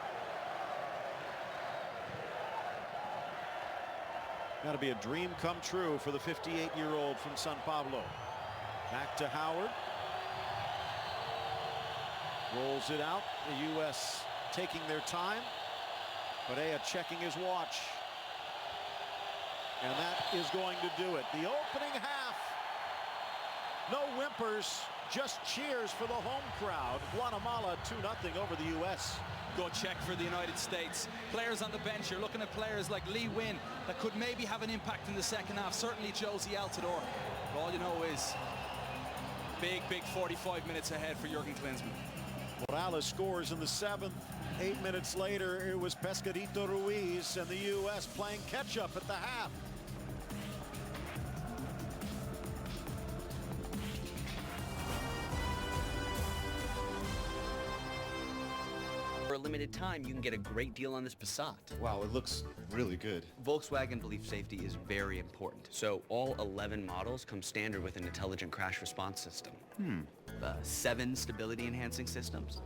Got to be a dream come true for the 58-year-old from San Pablo. Back to Howard. Rolls it out. The U.S. taking their time. Perea checking his watch. And that is going to do it. The opening half. No whimpers, just cheers for the home crowd. Guatemala 2-0 over the U.S. Go check for the United States. Players on the bench, you're looking at players like Lee Win that could maybe have an impact in the second half. Certainly Josie Altidore. But all you know is big 45 minutes ahead for Jurgen Klinsmann. Morales scores in the 7th. 8 minutes later, it was Pescadito Ruiz, and the U.S. playing catch-up at the half. For a limited time, you can get a great deal on this Passat. Wow, it looks really good. Volkswagen believes safety is very important, so all 11 models come standard with an intelligent crash response system. 7 stability-enhancing systems.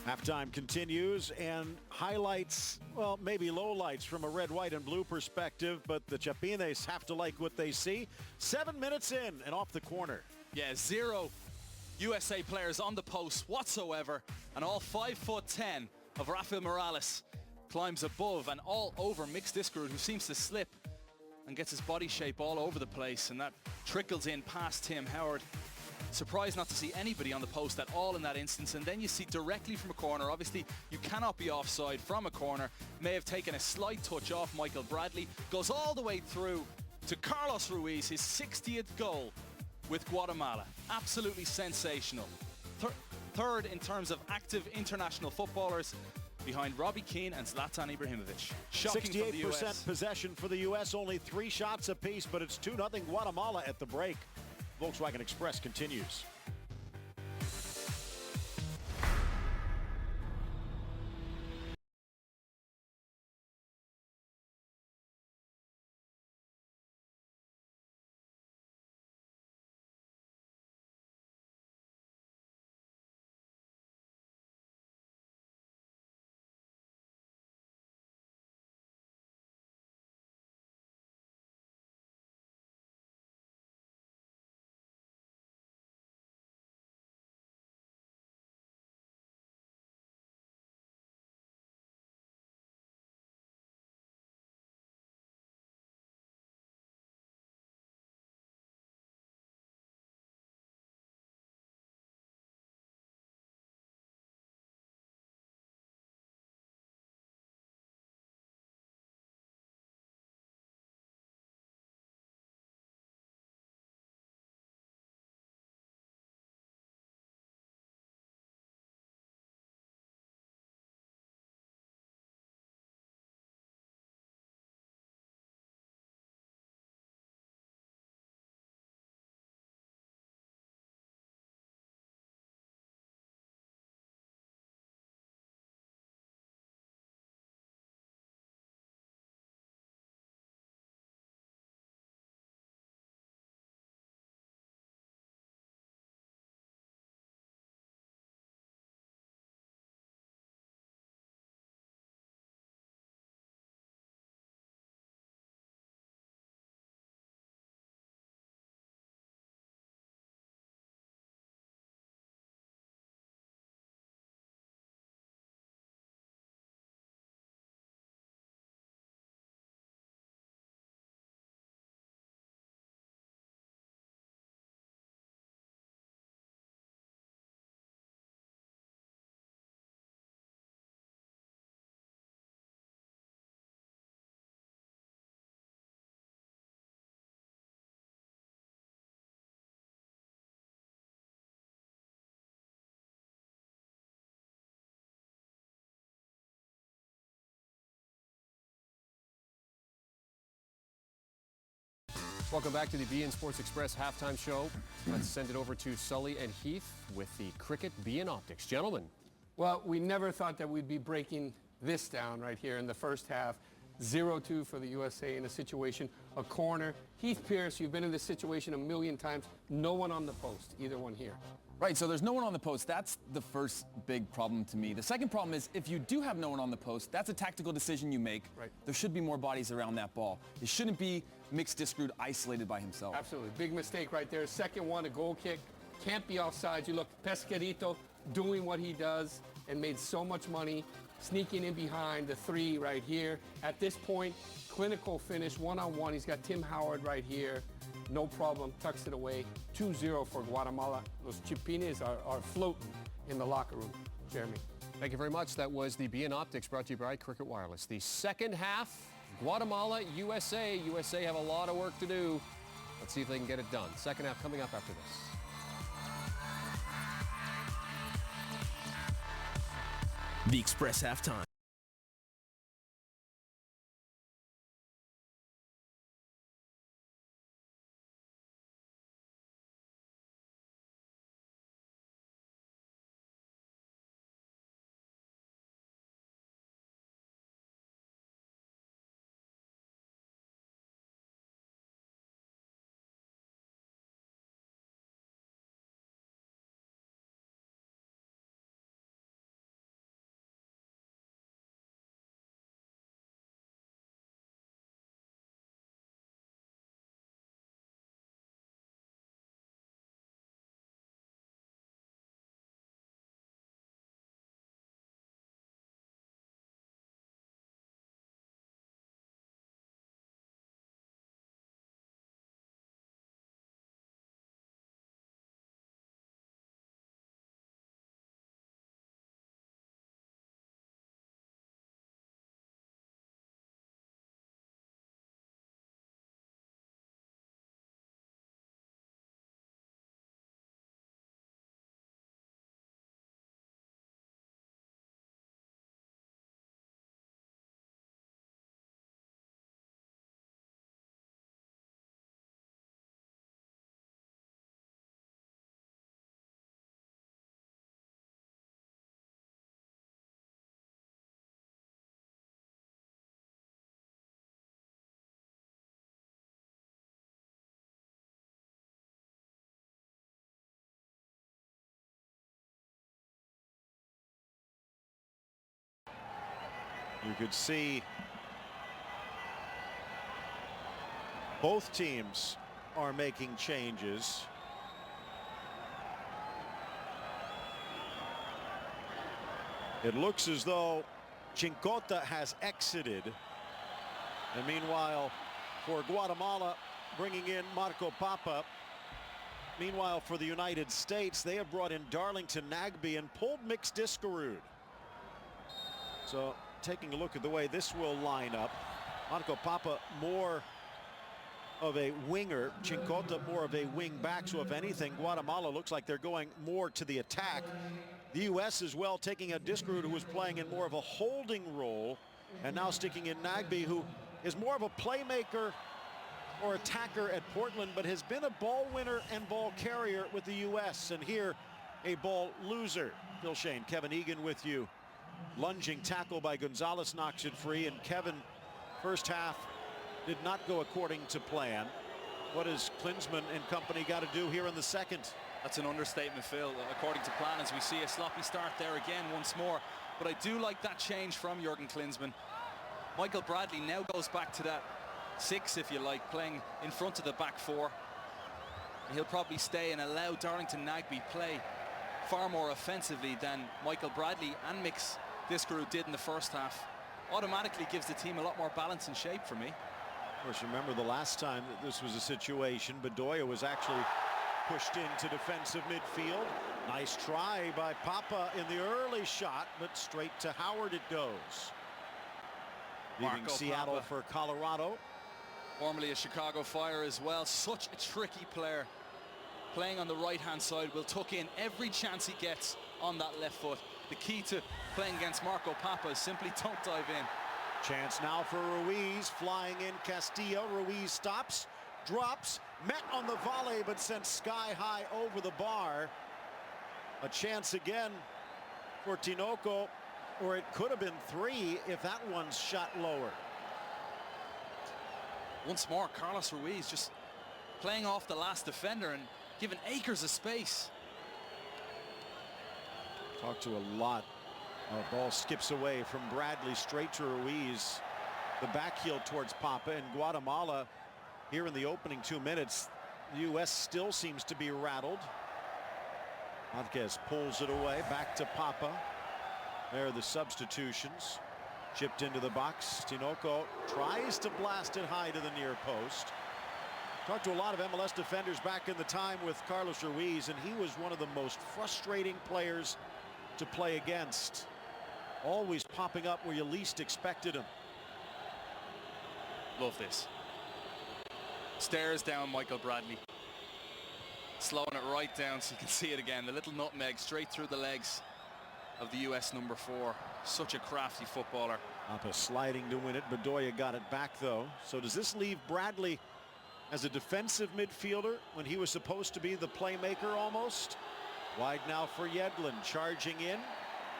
Halftime continues, and highlights, well, maybe lowlights from a red, white, and blue perspective, but the Chapines have to like what they see. 7 minutes in and off the corner. Yeah, 0 USA players on the post whatsoever, and all 5'10" of Rafael Morales climbs above and all over Mixed Discroot, who seems to slip and gets his body shape all over the place, and that trickles in past Tim Howard. Surprised not to see anybody on the post at all in that instance, and then you see directly from a corner. Obviously you cannot be offside from a corner. May have taken a slight touch off Michael Bradley. Goes all the way through to Carlos Ruiz, his 60th goal with Guatemala. Absolutely sensational. Third in terms of active international footballers, behind Robbie Keane and Zlatan Ibrahimovic. Shocking from the US. 68% possession for the U.S., only 3 shots apiece, but it's 2-0 Guatemala at the break. Volkswagen Express continues. Welcome back to the BN Sports Express halftime show. Let's send it over to Sully and Heath with the cricket BN Optics. Gentlemen. Well, we never thought that we'd be breaking this down right here in the first half. 0-2 for the USA in a situation, a corner. Heath Pierce, you've been in this situation a million times. No one on the post, either one here. Right, so there's no one on the post. That's the first big problem to me. The second problem is if you do have no one on the post, that's a tactical decision you make. Right. There should be more bodies around that ball. It shouldn't be Mixed Discroot isolated by himself. Absolutely. Big mistake right there. Second one, a goal kick. Can't be offside. You look, Pesquerito doing what he does and made so much money, sneaking in behind the 3 right here. At this point, clinical finish, one-on-one. He's got Tim Howard right here. No problem, tucks it away. 2-0 for Guatemala. Those Chapines are floating in the locker room. Jeremy. Thank you very much. That was the BN Optics brought to you by Cricket Wireless. The second half, Guatemala, USA. USA have a lot of work to do. Let's see if they can get it done. Second half coming up after this. The Express halftime. You could see both teams are making changes. It looks as though Chincota has exited. And meanwhile, for Guatemala, bringing in Marco Papa. Meanwhile, for the United States, they have brought in Darlington Nagbe and pulled Mix Discarud. So taking a look at the way this will line up, Marco Papa more of a winger, Chincota more of a wing back. So if anything, Guatemala looks like they're going more to the attack. The U.S. as well taking a Discarud who was playing in more of a holding role, and now sticking in Nagbe, who is more of a playmaker or attacker at Portland, but has been a ball winner and ball carrier with the U.S. And here a ball loser. Phil Shane, Kevin Egan with you. Lunging tackle by Gonzalez knocks it free, and Kevin, first half did not go according to plan. What has Klinsmann and company got to do here in the second? That's an understatement, Phil. According to plan, as we see a sloppy start there again once more. But I do like that change from Jurgen Klinsmann. Michael Bradley now goes back to that 6, if you like, playing in front of the back 4. He'll probably stay and allow Darlington Nagbe play far more offensively than Michael Bradley and Mix Discarud did in the first half. Automatically gives the team a lot more balance and shape for me. Of course, remember the last time that this was a situation, Bedoya was actually pushed into defensive midfield. Nice try by Papa in the early shot, but straight to Howard it goes. Leaving Marco Seattle Papa, for Colorado. formerly a Chicago Fire as well. Such a tricky player. Playing on the right-hand side, will tuck in every chance he gets on that left foot. The key to playing against Marco Papa is simply don't dive in. Chance now for Ruiz, flying in Castillo. Ruiz stops, drops, met on the volley, but sent sky high over the bar. A chance again for Tinoco, or it could have been 3 if that one's shot lower. Once more, Carlos Ruiz just playing off the last defender and giving acres of space. Talked to a lot. Ball skips away from Bradley straight to Ruiz. The back heel towards Papa, and Guatemala here in the opening 2 minutes. The U.S. still seems to be rattled. Marquez pulls it away, back to Papa. There are the substitutions. Chipped into the box. Tinoco tries to blast it high to the near post. Talked to a lot of MLS defenders back in the time with Carlos Ruiz, and he was one of the most frustrating players to play against. Always popping up where you least expected him. Love this. Stares down Michael Bradley. Slowing it right down so you can see it again. The little nutmeg straight through the legs of the U.S. number 4. Such a crafty footballer. Papa sliding to win it. Bedoya got it back though. So does this leave Bradley as a defensive midfielder when he was supposed to be the playmaker almost? Wide now for Yedlin, charging in,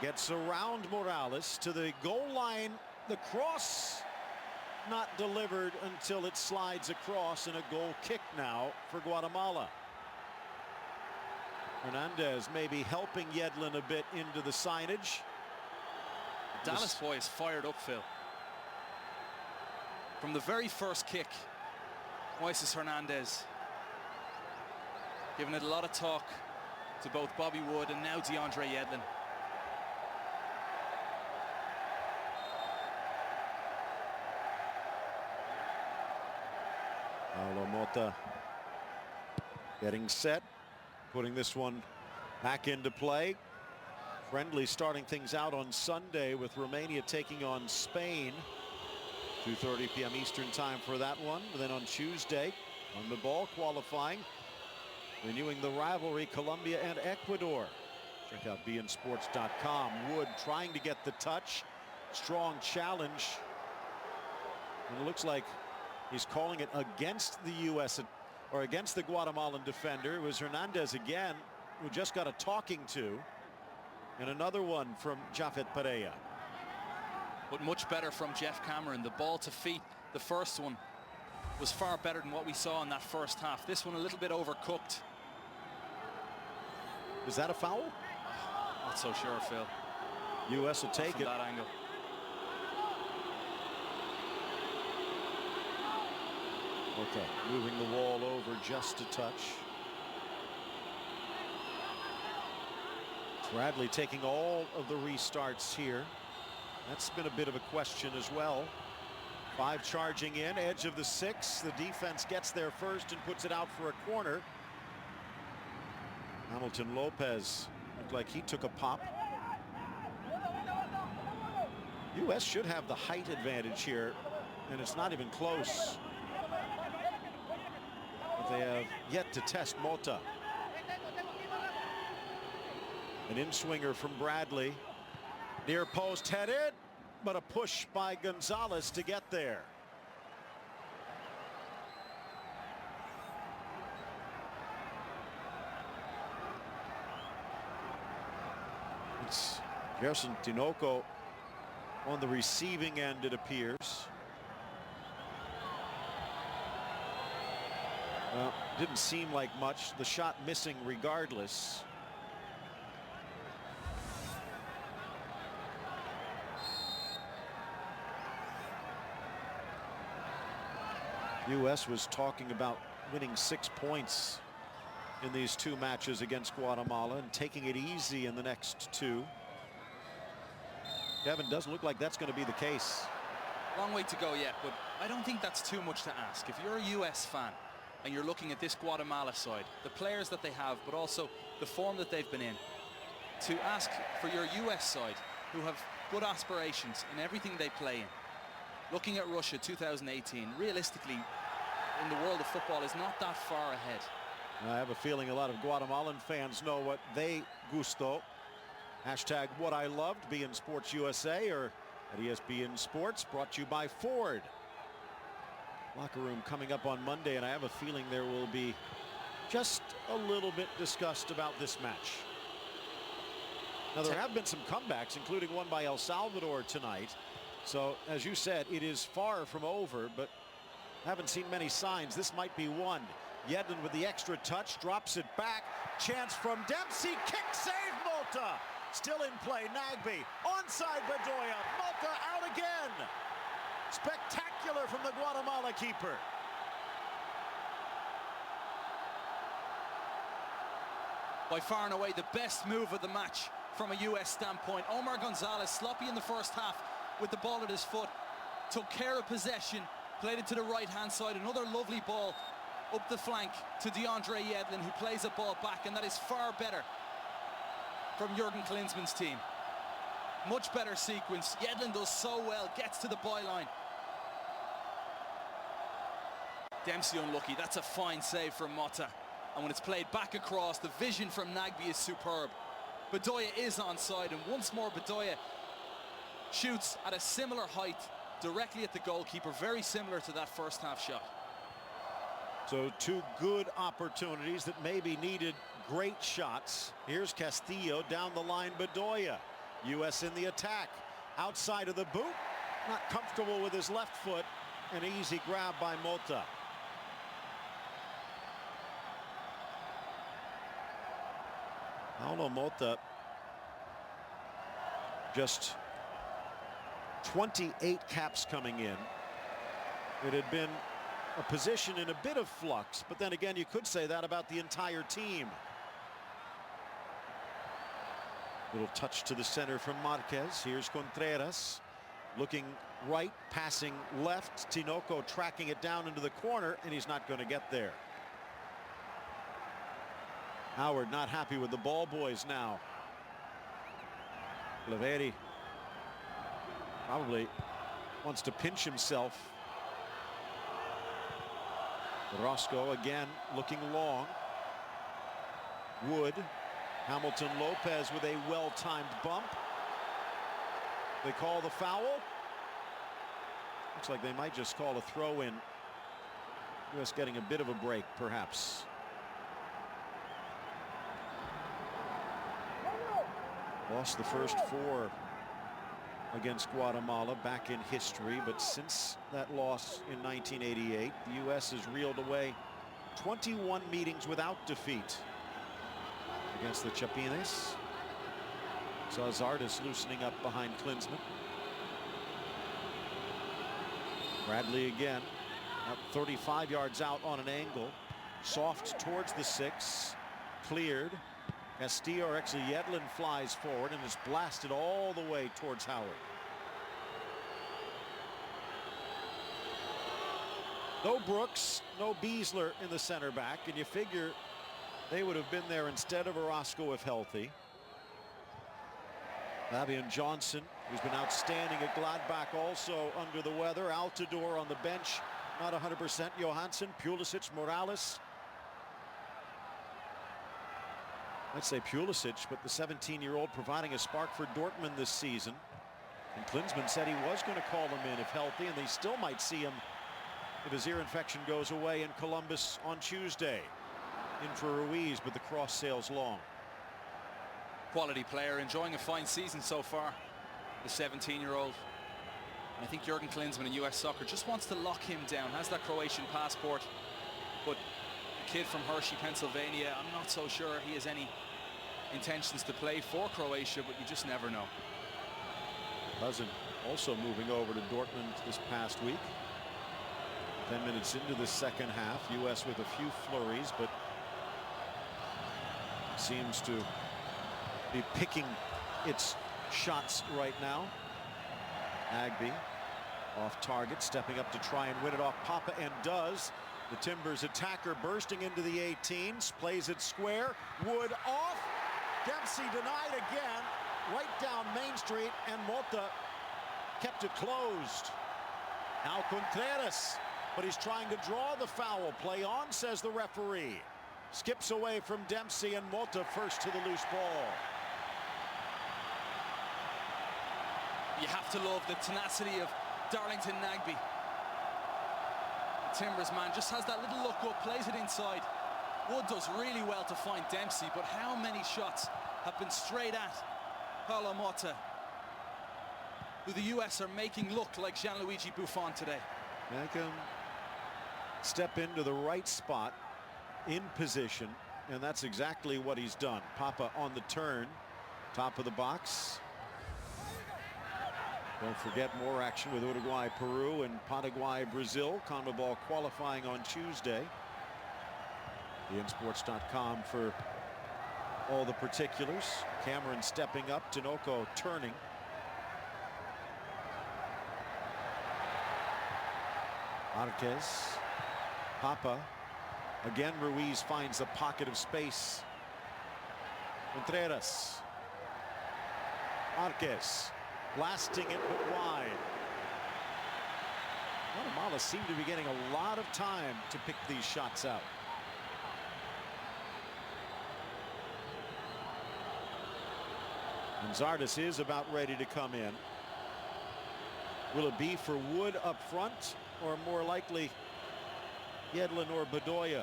gets around Morales to the goal line. The cross not delivered until it slides across, and a goal kick now for Guatemala. Hernandez maybe helping Yedlin a bit into the signage. The Dallas boy is fired up, Phil. From the very first kick, Moises Hernandez giving it a lot of talk to both Bobby Wood and now DeAndre Yedlin. Paulo Mota getting set, putting this one back into play. Friendly starting things out on Sunday with Romania taking on Spain. 2:30 p.m. Eastern time for that one. And then on Tuesday, on the ball qualifying, renewing the rivalry, Colombia and Ecuador. Check out beInSports.com. Wood trying to get the touch. Strong challenge. And it looks like he's calling it against the U.S. or against the Guatemalan defender. It was Hernandez again, who just got a talking to. And another one from Japhet Perea. But much better from Jeff Cameron. The ball to feet, the first one, was far better than what we saw in that first half. This one a little bit overcooked. Is that a foul? Not so sure, Phil. U.S. will take it. That angle. Mota moving the wall over just a touch. Bradley taking all of the restarts here. That's been a bit of a question as well. 5 charging in, edge of the 6. The defense gets there first and puts it out for a corner. Hamilton Lopez looked like he took a pop. U.S. should have the height advantage here, and it's not even close. But they have yet to test Mota. An in-swinger from Bradley. Near post headed, but a push by Gonzalez to get there. It's Gerson Tinoco on the receiving end, it appears. Well, didn't seem like much. The shot missing regardless. U.S. was talking about winning 6 points in these 2 matches against Guatemala and taking it easy in the next 2. Kevin, doesn't look like that's going to be the case. Long way to go yet, but I don't think that's too much to ask. If you're a U.S. fan and you're looking at this Guatemala side, the players that they have, but also the form that they've been in, to ask for your U.S. side, who have good aspirations in everything they play in, looking at Russia 2018, realistically, in the world of football, is not that far ahead. I have a feeling a lot of Guatemalan fans know what they gusto. Hashtag what I loved, beIN Sports USA, or at ESPN Sports, brought to you by Ford. Locker room coming up on Monday, and I have a feeling there will be just a little bit discussed about this match. Now, there have been some comebacks, including one by El Salvador tonight. So, as you said, it is far from over, but haven't seen many signs. This might be one. Yedlin with the extra touch, drops it back. Chance from Dempsey, kick save, Mota. Still in play, Nagbe. Onside, Bedoya. Mota out again. Spectacular from the Guatemala keeper. By far and away the best move of the match from a U.S. standpoint. Omar Gonzalez, sloppy in the first half with the ball at his foot, took care of possession, played it to the right-hand side. Another lovely ball up the flank to DeAndre Yedlin, who plays a ball back, and that is far better from Jurgen Klinsmann's team. Much better sequence. Yedlin does so well, gets to the byline. Dempsey unlucky. That's a fine save from Mota. And when it's played back across, the vision from Nagbe is superb. Bedoya is onside, and once more Bedoya shoots at a similar height directly at the goalkeeper, very similar to that first half shot. So 2 good opportunities that maybe needed great shots. Here's Castillo down the line, Bedoya. U.S. in the attack. Outside of the boot. Not comfortable with his left foot. An easy grab by Mota. Paulo Mota, just 28 caps coming in. It had been a position in a bit of flux, but then again, you could say that about the entire team. Little touch to the center from Marquez. Here's Contreras looking right, passing left. Tinoco tracking it down into the corner, and he's not going to get there. Howard not happy with the ball boys now. Laveri probably wants to pinch himself. Roscoe again looking long. Wood. Hamilton Lopez with a well-timed bump. They call the foul. Looks like they might just call a throw-in. U.S. getting a bit of a break, perhaps. Lost the first 4 against Guatemala back in history, but since that loss in 1988, the U.S. has reeled away 21 meetings without defeat against the Chapines. Saw Zardes loosening up behind Klinsmann. Bradley again. About 35 yards out on an angle. Soft towards the 6. Cleared. Castillo, or actually Yedlin, flies forward and is blasted all the way towards Howard. No Brooks, no Beasler in the center back, and you figure they would have been there instead of Orozco if healthy. Fabian Johnson, who's been outstanding at Gladbach, also under the weather. Altidore on the bench, not 100%. Johansson, Pulisic, Morales. I'd say Pulisic, but the 17-year-old providing a spark for Dortmund this season. And Klinsmann said he was going to call him in if healthy, and they still might see him if his ear infection goes away in Columbus on Tuesday. In for Ruiz, but the cross sails long. Quality player, enjoying a fine season so far, the 17-year-old. I think Jurgen Klinsmann in US Soccer just wants to lock him down, has that Croatian passport, but a kid from Hershey, Pennsylvania, I'm not so sure he has any intentions to play for Croatia, but you just never know. Cousin also moving over to Dortmund this past week. 10 minutes into the second half, US with a few flurries, but seems to be picking its shots right now. Agby off target, stepping up to try and win it off Papa, and does. The Timbers attacker bursting into the 18s, plays it square. Wood off. Dempsey denied again, right down Main Street, and Mota kept it closed. Now Contreras, but he's trying to draw the foul. Play on, says the referee. Skips away from Dempsey, and Mota first to the loose ball. You have to love the tenacity of Darlington Nagbe. The Timbers man just has that little look up, plays it inside. Wood does really well to find Dempsey, but how many shots have been straight at Paulo Mota, who the US are making look like Gianluigi Buffon today? Make him step into the right spot in position, and that's exactly what he's done. Papa on the turn, top of the box. Don't forget more action with Uruguay, Peru, and Paraguay, Brazil. CONMEBOL qualifying on Tuesday. TheInSports.com for all the particulars. Cameron stepping up, Tinoco turning. Marquez, Papa. Again, Ruiz finds a pocket of space. Contreras. Marquez. Blasting it, but wide. Guatemala seem to be getting a lot of time to pick these shots out. And Zardes is about ready to come in. Will it be for Wood up front, or more likely Yedlin or Bedoya?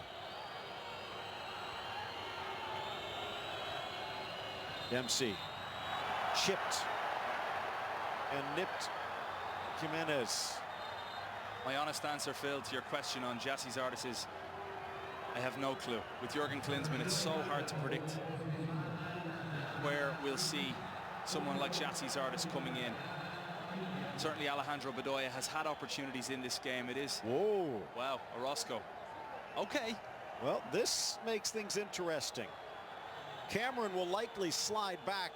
Dempsey chipped and nipped Jimenez. My honest answer, Phil, to your question on Gyasi Zardes is I have no clue. With Jurgen Klinsmann, it's so hard to predict where we'll see someone like Gyasi Zardes coming in. Certainly Alejandro Bedoya has had opportunities in this game. It is... Whoa. Wow, Orozco. Okay. Well, this makes things interesting. Cameron will likely slide back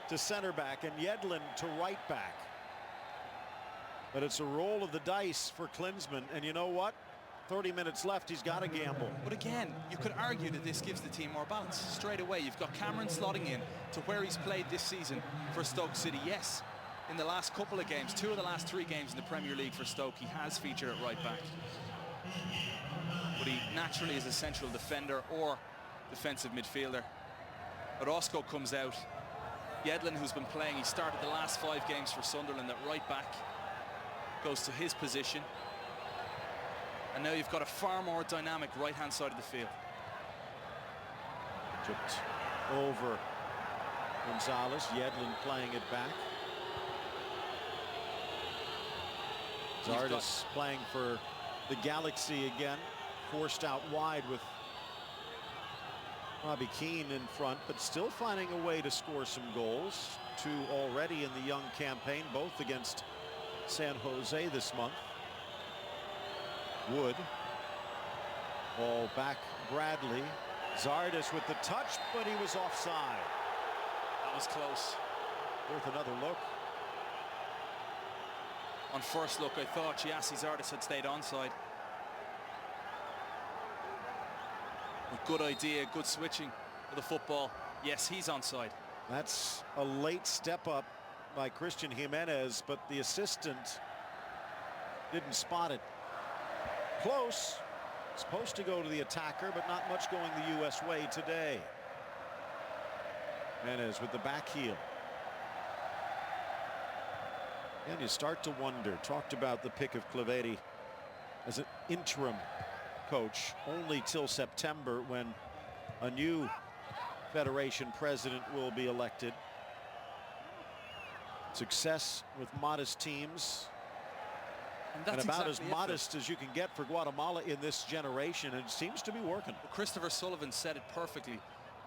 to center back and Yedlin to right back. But it's a roll of the dice for Klinsmann, and you know what? 30 minutes left, he's got to gamble. But again, you could argue that this gives the team more balance. Straight away, you've got Cameron slotting in to where he's played this season for Stoke City. Yes, in the last couple of games, 2 of the last 3 games in the Premier League for Stoke, he has featured at right back. But he naturally is a central defender or defensive midfielder. Orozco comes out. Yedlin, who's been playing, he started the last 5 games for Sunderland at right back, goes to his position. And now you've got a far more dynamic right-hand side of the field. Tipped over Gonzalez. Yedlin playing it back. Zardes playing for the Galaxy again. Forced out wide with Robbie Keane in front, but still finding a way to score some goals. 2 already in the young campaign, both against San Jose this month. Wood. Ball back Bradley. Zardes with the touch, but he was offside. That was close. Worth another look. On first look, I thought Giassi Zardes had stayed onside. But good idea, good switching of the football. Yes, he's onside. That's a late step up by Christian Jimenez, but the assistant didn't spot it. Close. Supposed to go to the attacker, but not much going the U.S. way today. Jimenez with the back heel. And you start to wonder. Talked about the pick of Claveri as an interim coach only till September, when a new federation president will be elected. Success with modest teams, and about as modest as you can get for Guatemala in this generation, and it seems to be working. Well, Christopher Sullivan said it perfectly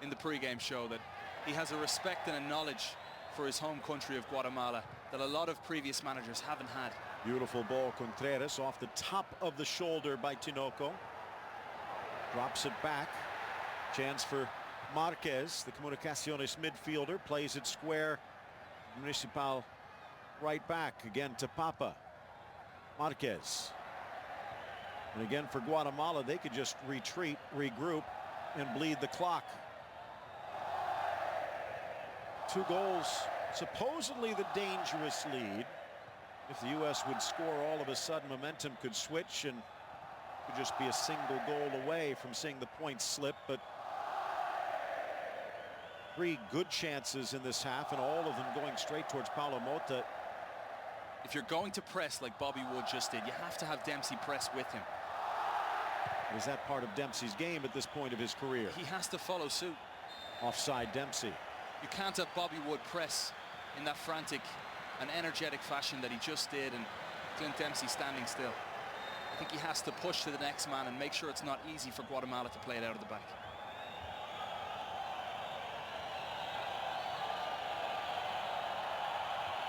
in the pregame show, that he has a respect and a knowledge for his home country of Guatemala that a lot of previous managers haven't had. Beautiful ball, Contreras off the top of the shoulder by Tinoco. Drops it back. Chance for Marquez, the Comunicaciones midfielder, plays it square. Municipal right back again to Papa. Marquez. And again for Guatemala, they could just retreat, regroup, and bleed the clock. 2 goals, supposedly the dangerous lead. If the U.S. would score, all of a sudden momentum could switch and could just be a single goal away from seeing the points slip. But 3 good chances in this half, and all of them going straight towards Paulo Mota. If you're going to press like Bobby Wood just did, you have to have Dempsey press with him. Is that part of Dempsey's game at this point of his career? He has to follow suit. Offside Dempsey. You can't have Bobby Wood press in that frantic and energetic fashion that he just did, and Clint Dempsey standing still. I think he has to push to the next man and make sure it's not easy for Guatemala to play it out of the back.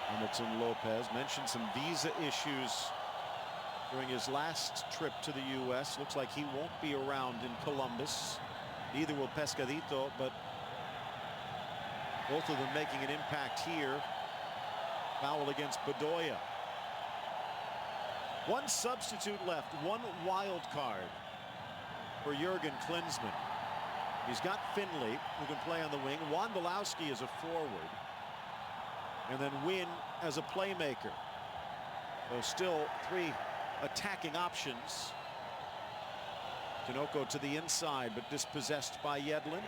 Hamilton Lopez mentioned some visa issues during his last trip to the U.S. Looks like he won't be around in Columbus. Neither will Pescadito, but both of them making an impact here. Foul against Bedoya. 1 substitute left, 1 wild card for Jurgen Klinsmann. He's got Finley, who can play on the wing. Wondolowski is a forward. And then Wynn as a playmaker. So still 3 attacking options. Tinoco to the inside, but dispossessed by Yedlin.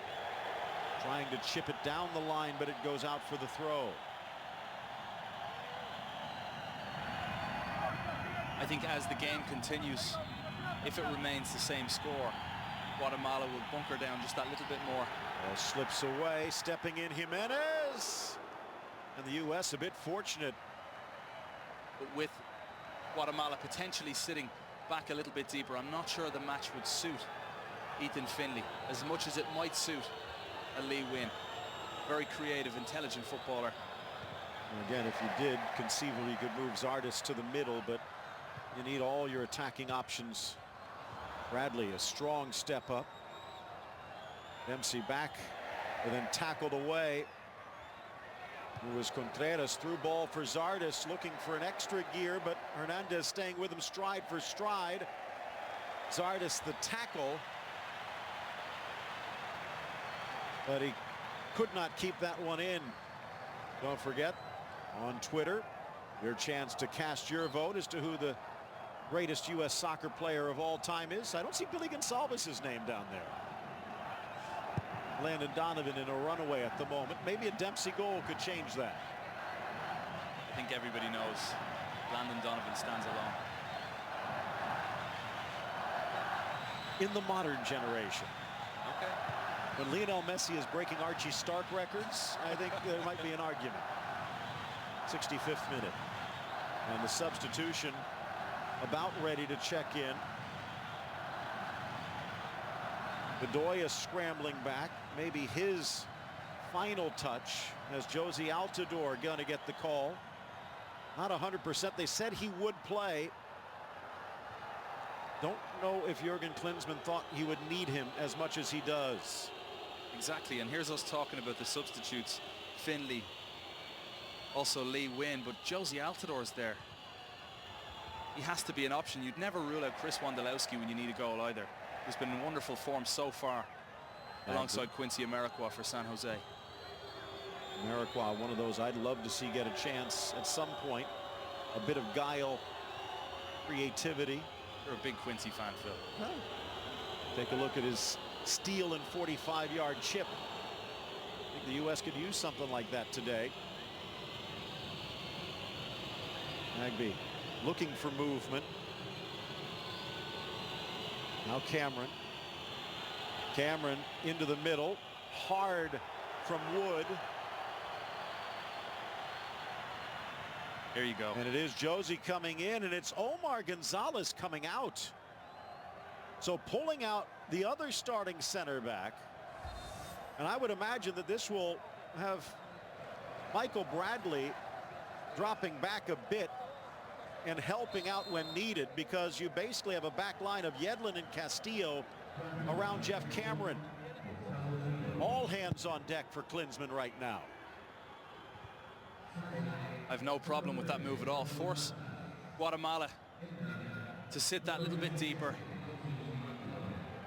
Trying to chip it down the line, but it goes out for the throw. I think as the game continues, if it remains the same score, Guatemala will bunker down just that little bit more. Ball slips away, stepping in Jimenez. And the U.S. a bit fortunate. But with Guatemala potentially sitting back a little bit deeper, I'm not sure the match would suit Ethan Finley as much as it might suit a Lee Wynn. Very creative, intelligent footballer. And again, if you did, conceivably you could move Zardes to the middle, but you need all your attacking options. Bradley, a strong step up. Dempsey back, and then tackled away. It was Contreras, through ball for Zardes, looking for an extra gear, but Hernandez staying with him stride for stride. Zardes the tackle, but he could not keep that one in. Don't forget, on Twitter, your chance to cast your vote as to who the greatest U.S. soccer player of all time is. I don't see Billy Gonsalves' name down there. Landon Donovan in a runaway at the moment. Maybe a Dempsey goal could change that. I think everybody knows Landon Donovan stands alone. In the modern generation. Okay. When Lionel Messi is breaking Archie Stark records, I think there might be an argument. 65th minute. And the substitution about ready to check in. Bedoya scrambling back, maybe his final touch, as Josie Altidore gonna get the call. Not 100%. They said he would play. Don't know if Jurgen Klinsmann thought he would need him as much as he does. Exactly, and here's us talking about the substitutes. Finley, also Lee Wynn, but Josie Altidor's there. He has to be an option. You'd never rule out Chris Wondolowski when you need a goal either. He's been in wonderful form so far, alongside Quincy Amarikwa for San Jose. Amarikwa, one of those I'd love to see get a chance at some point. A bit of guile, creativity. You're a big Quincy fan, Phil. No. Take a look at his steal and 45-yard chip. I think the U.S. could use something like that today. Nagbe looking for movement. Now Cameron. Cameron into the middle. Hard from Wood. Here you go. And it is Josie coming in, and it's Omar Gonzalez coming out. So pulling out the other starting center back. And I would imagine that this will have Michael Bradley dropping back a bit and helping out when needed, because you basically have a back line of Yedlin and Castillo around Jeff Cameron. All hands on deck for Klinsmann right now. I've no problem with that move at all. Force Guatemala to sit that little bit deeper.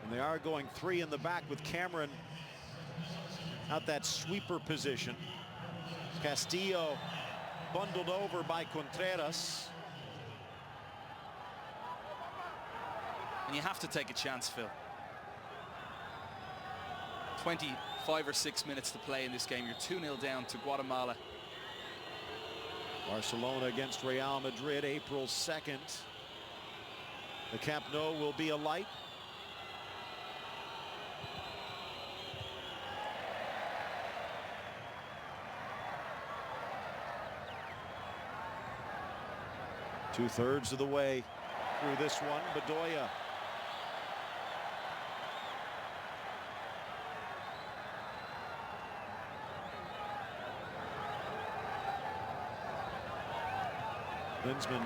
And they are going 3 in the back with Cameron out that sweeper position. Castillo bundled over by Contreras. And you have to take a chance, Phil. 25 or 6 minutes to play in this game. You're 2-0 down to Guatemala. Barcelona against Real Madrid, April 2nd. The Camp Nou will be alight. Two-thirds of the way through this one. Bedoya. Klinsmann,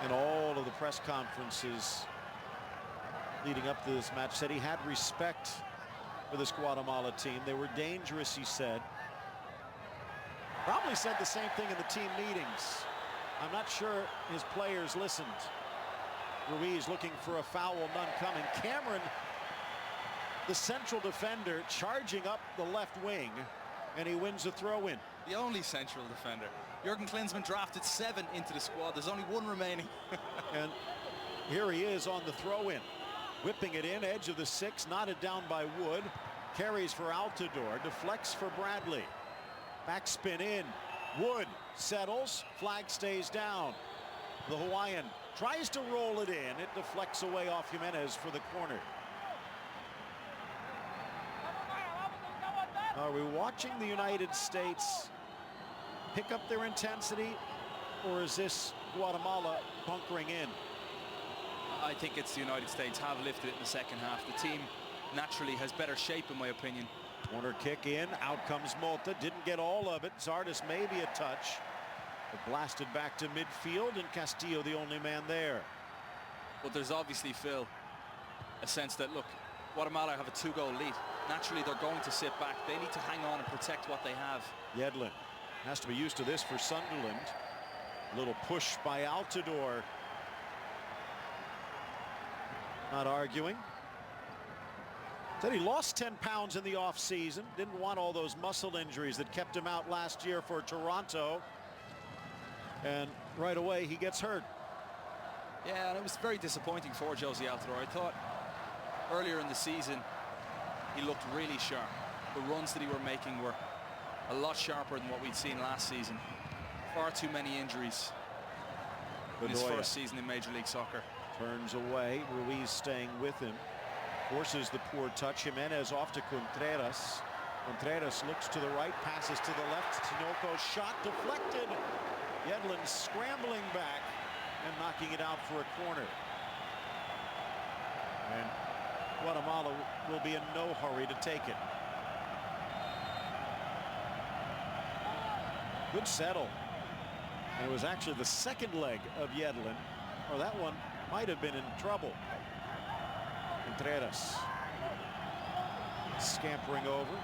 in all of the press conferences leading up to this match, said he had respect for this Guatemala team. They were dangerous, he said. Probably said the same thing in the team meetings. I'm not sure his players listened. Ruiz looking for a foul, none coming. Cameron, the central defender, charging up the left wing, and he wins the throw-in. The only central defender. Jurgen Klinsmann drafted 7 into the squad. There's only 1 remaining. And here he is on the throw-in. Whipping it in, edge of the 6, knotted down by Wood. Carries for Altidore, deflects for Bradley. Backspin in. Wood settles, flag stays down. The Hawaiian tries to roll it in. It deflects away off Jimenez for the corner. Are we watching the United States pick up their intensity, or is this Guatemala bunkering in? I think it's the United States have lifted it in the second half. The team naturally has better shape, in my opinion. Corner kick in, out comes Mota, didn't get all of it. Zardes maybe a touch, but blasted back to midfield, and Castillo the only man there. But there's obviously, Phil, a sense that, look, Guatemala have a 2-goal lead. Naturally, they're going to sit back. They need to hang on and protect what they have. Yedlin has to be used to this for Sunderland. A little push by Altidore. Not arguing. Said he lost 10 pounds in the offseason. Didn't want all those muscle injuries that kept him out last year for Toronto. And right away he gets hurt. Yeah, and it was very disappointing for Josie Altidore. I thought earlier in the season he looked really sharp. The runs that he were making were a lot sharper than what we'd seen last season. Far too many injuries in his first season in Major League Soccer. Turns away, Ruiz staying with him. Forces the poor touch. Jimenez off to Contreras. Contreras looks to the right, passes to the left. Tinoco's shot deflected. Yedlin scrambling back and knocking it out for a corner. And Guatemala will be in no hurry to take it. Good settle. And it was actually the second leg of Yedlin, or that one might have been in trouble. Contreras scampering over.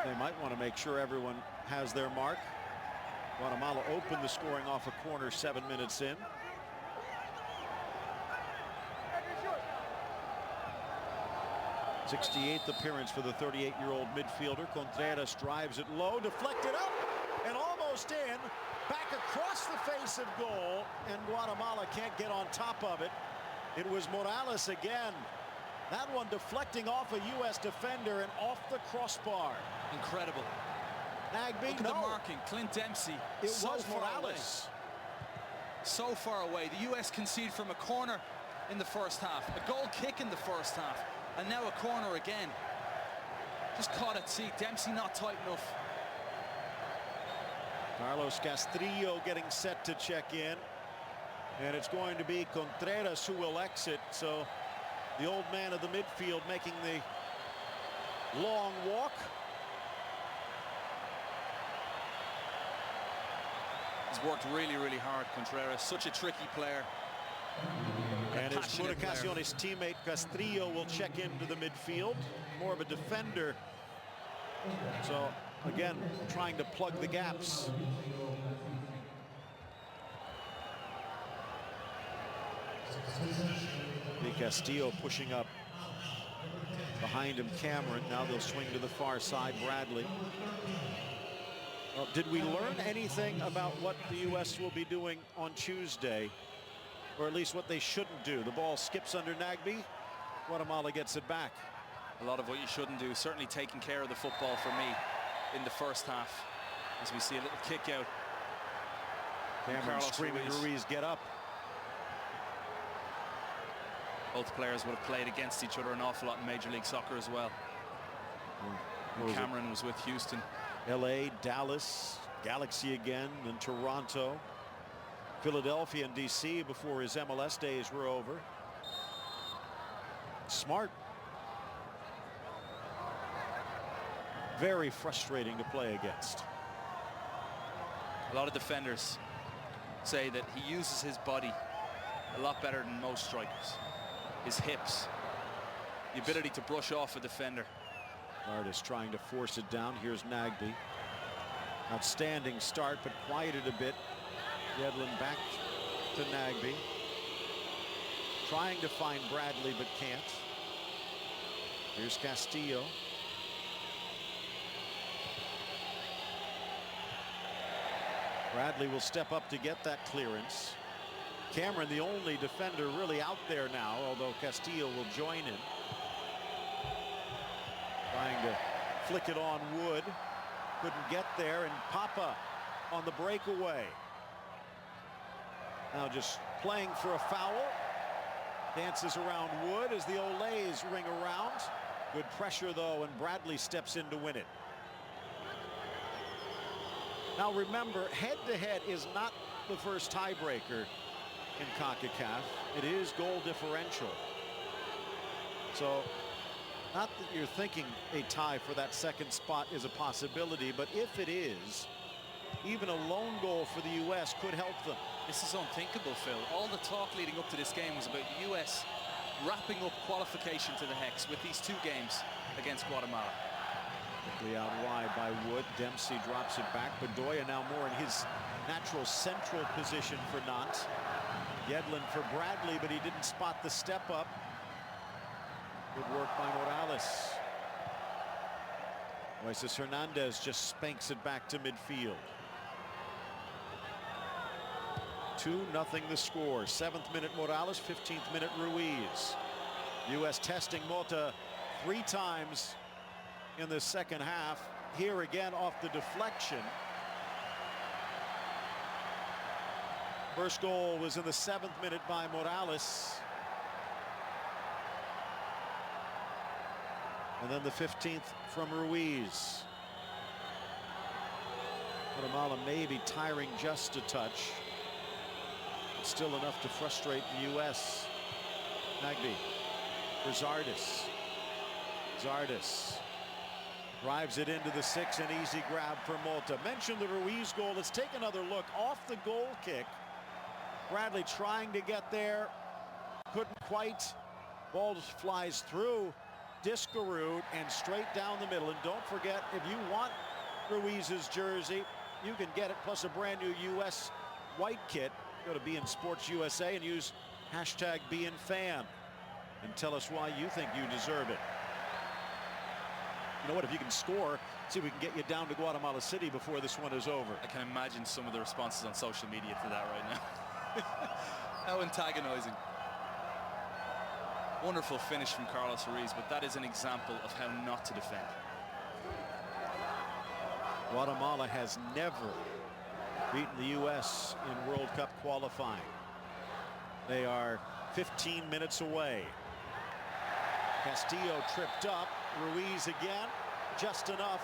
They might want to make sure everyone has their mark. Guatemala opened the scoring off a corner 7 minutes in. '68th appearance for the 38-year-old midfielder. Contreras drives it low, deflected up, and almost in. Back across the face of goal, and Guatemala can't get on top of it. It was Morales again. That one deflecting off a U.S. defender and off the crossbar. Incredible. Nagbe, Look at the marking. Clint Dempsey. It so was far Morales. away. So far away. The U.S. conceded from a corner in the first half, a goal kick in the first half, and now a corner again. Just caught at sea. Dempsey not tight enough. Carlos Castillo getting set to check in, and it's going to be Contreras who will exit. So the old man of the midfield making the long walk. He's worked really, really hard, Contreras. Such a tricky player. And his passionate player. Comunicaciones teammate Castillo will check into the midfield. More of a defender. So again, trying to plug the gaps. Castillo pushing up behind him, Cameron. Now they'll swing to the far side, Bradley. Well, did we learn anything about what the U.S. will be doing on Tuesday, or at least what they shouldn't do? The ball skips under Nagbe. Guatemala gets it back. A lot of what you shouldn't do. Certainly taking care of the football for me in the first half, as we see a little kick out. Cameron screaming to Ruiz, get up. Both players would have played against each other an awful lot in Major League Soccer as well. Cameron was with Houston. LA, Dallas, Galaxy again, and Toronto. Philadelphia and DC before his MLS days were over. Smart. Very frustrating to play against. A lot of defenders say that he uses his body a lot better than most strikers. His hips, the ability to brush off a defender. Artist trying to force it down. Here's Nagbe. Outstanding start, but quieted a bit. Yedlin back to Nagbe. Trying to find Bradley, but can't. Here's Castillo. Bradley will step up to get that clearance. Cameron, the only defender really out there now, although Castillo will join in. Trying to flick it on Wood. Couldn't get there, and Papa on the breakaway. Now just playing for a foul. Dances around Wood as the Olays ring around. Good pressure though, and Bradley steps in to win it. Now remember, head-to-head is not the first tiebreaker in CONCACAF. It is goal differential. So not that you're thinking a tie for that second spot is a possibility, but if it is, even a lone goal for the U.S. could help them. This is unthinkable, Phil. All the talk leading up to this game was about the U.S. wrapping up qualification to the Hex with these two games against Guatemala. Quickly out wide by Wood. Dempsey drops it back. Bedoya now more in his natural central position for Nantes. Yedlin for Bradley, but he didn't spot the step up. Good work by Morales. Moises Hernandez just spanks it back to midfield. 2-0 the score. 7th minute Morales, 15th minute Ruiz. U.S. testing Mota 3 times in the second half. Here again off the deflection. First goal was in the 7th minute by Morales. And then the 15th from Ruiz. Guatemala maybe tiring just a touch. But still enough to frustrate the U.S. Nagbe for Zardes. Zardes Drives it into the 6, an easy grab for Malta. Mentioned the Ruiz goal. Let's take another look. Off the goal kick. Bradley trying to get there. Couldn't quite. Ball flies through Diskerud and straight down the middle. And don't forget, if you want Ruiz's jersey, you can get it, plus a brand new U.S. white kit. Go to BN Sports USA and use hashtag BNFan. And tell us why you think you deserve it. You know what, if you can score, see if we can get you down to Guatemala City before this one is over. I can imagine some of the responses on social media to that right now. How antagonizing. Wonderful finish from Carlos Ruiz, but that is an example of how not to defend. Guatemala has never beaten the U.S. in World Cup qualifying. They are 15 minutes away. Castillo tripped up. Ruiz again, just enough.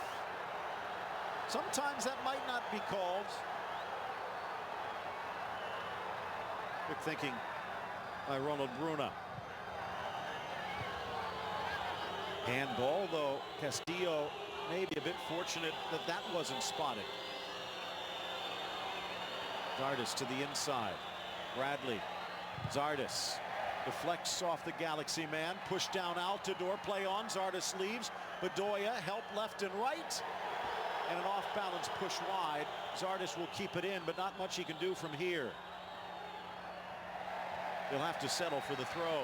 Sometimes that might not be called. Quick thinking by Ronald Bruna. Handball, though Castillo maybe a bit fortunate that that wasn't spotted. Zardes to the inside. Bradley. Zardes deflects off the Galaxy man. Push down Altidore. Play on. Zardes leaves. Bedoya help left and right. And an off-balance push wide. Zardes will keep it in, but not much he can do from here. He'll have to settle for the throw.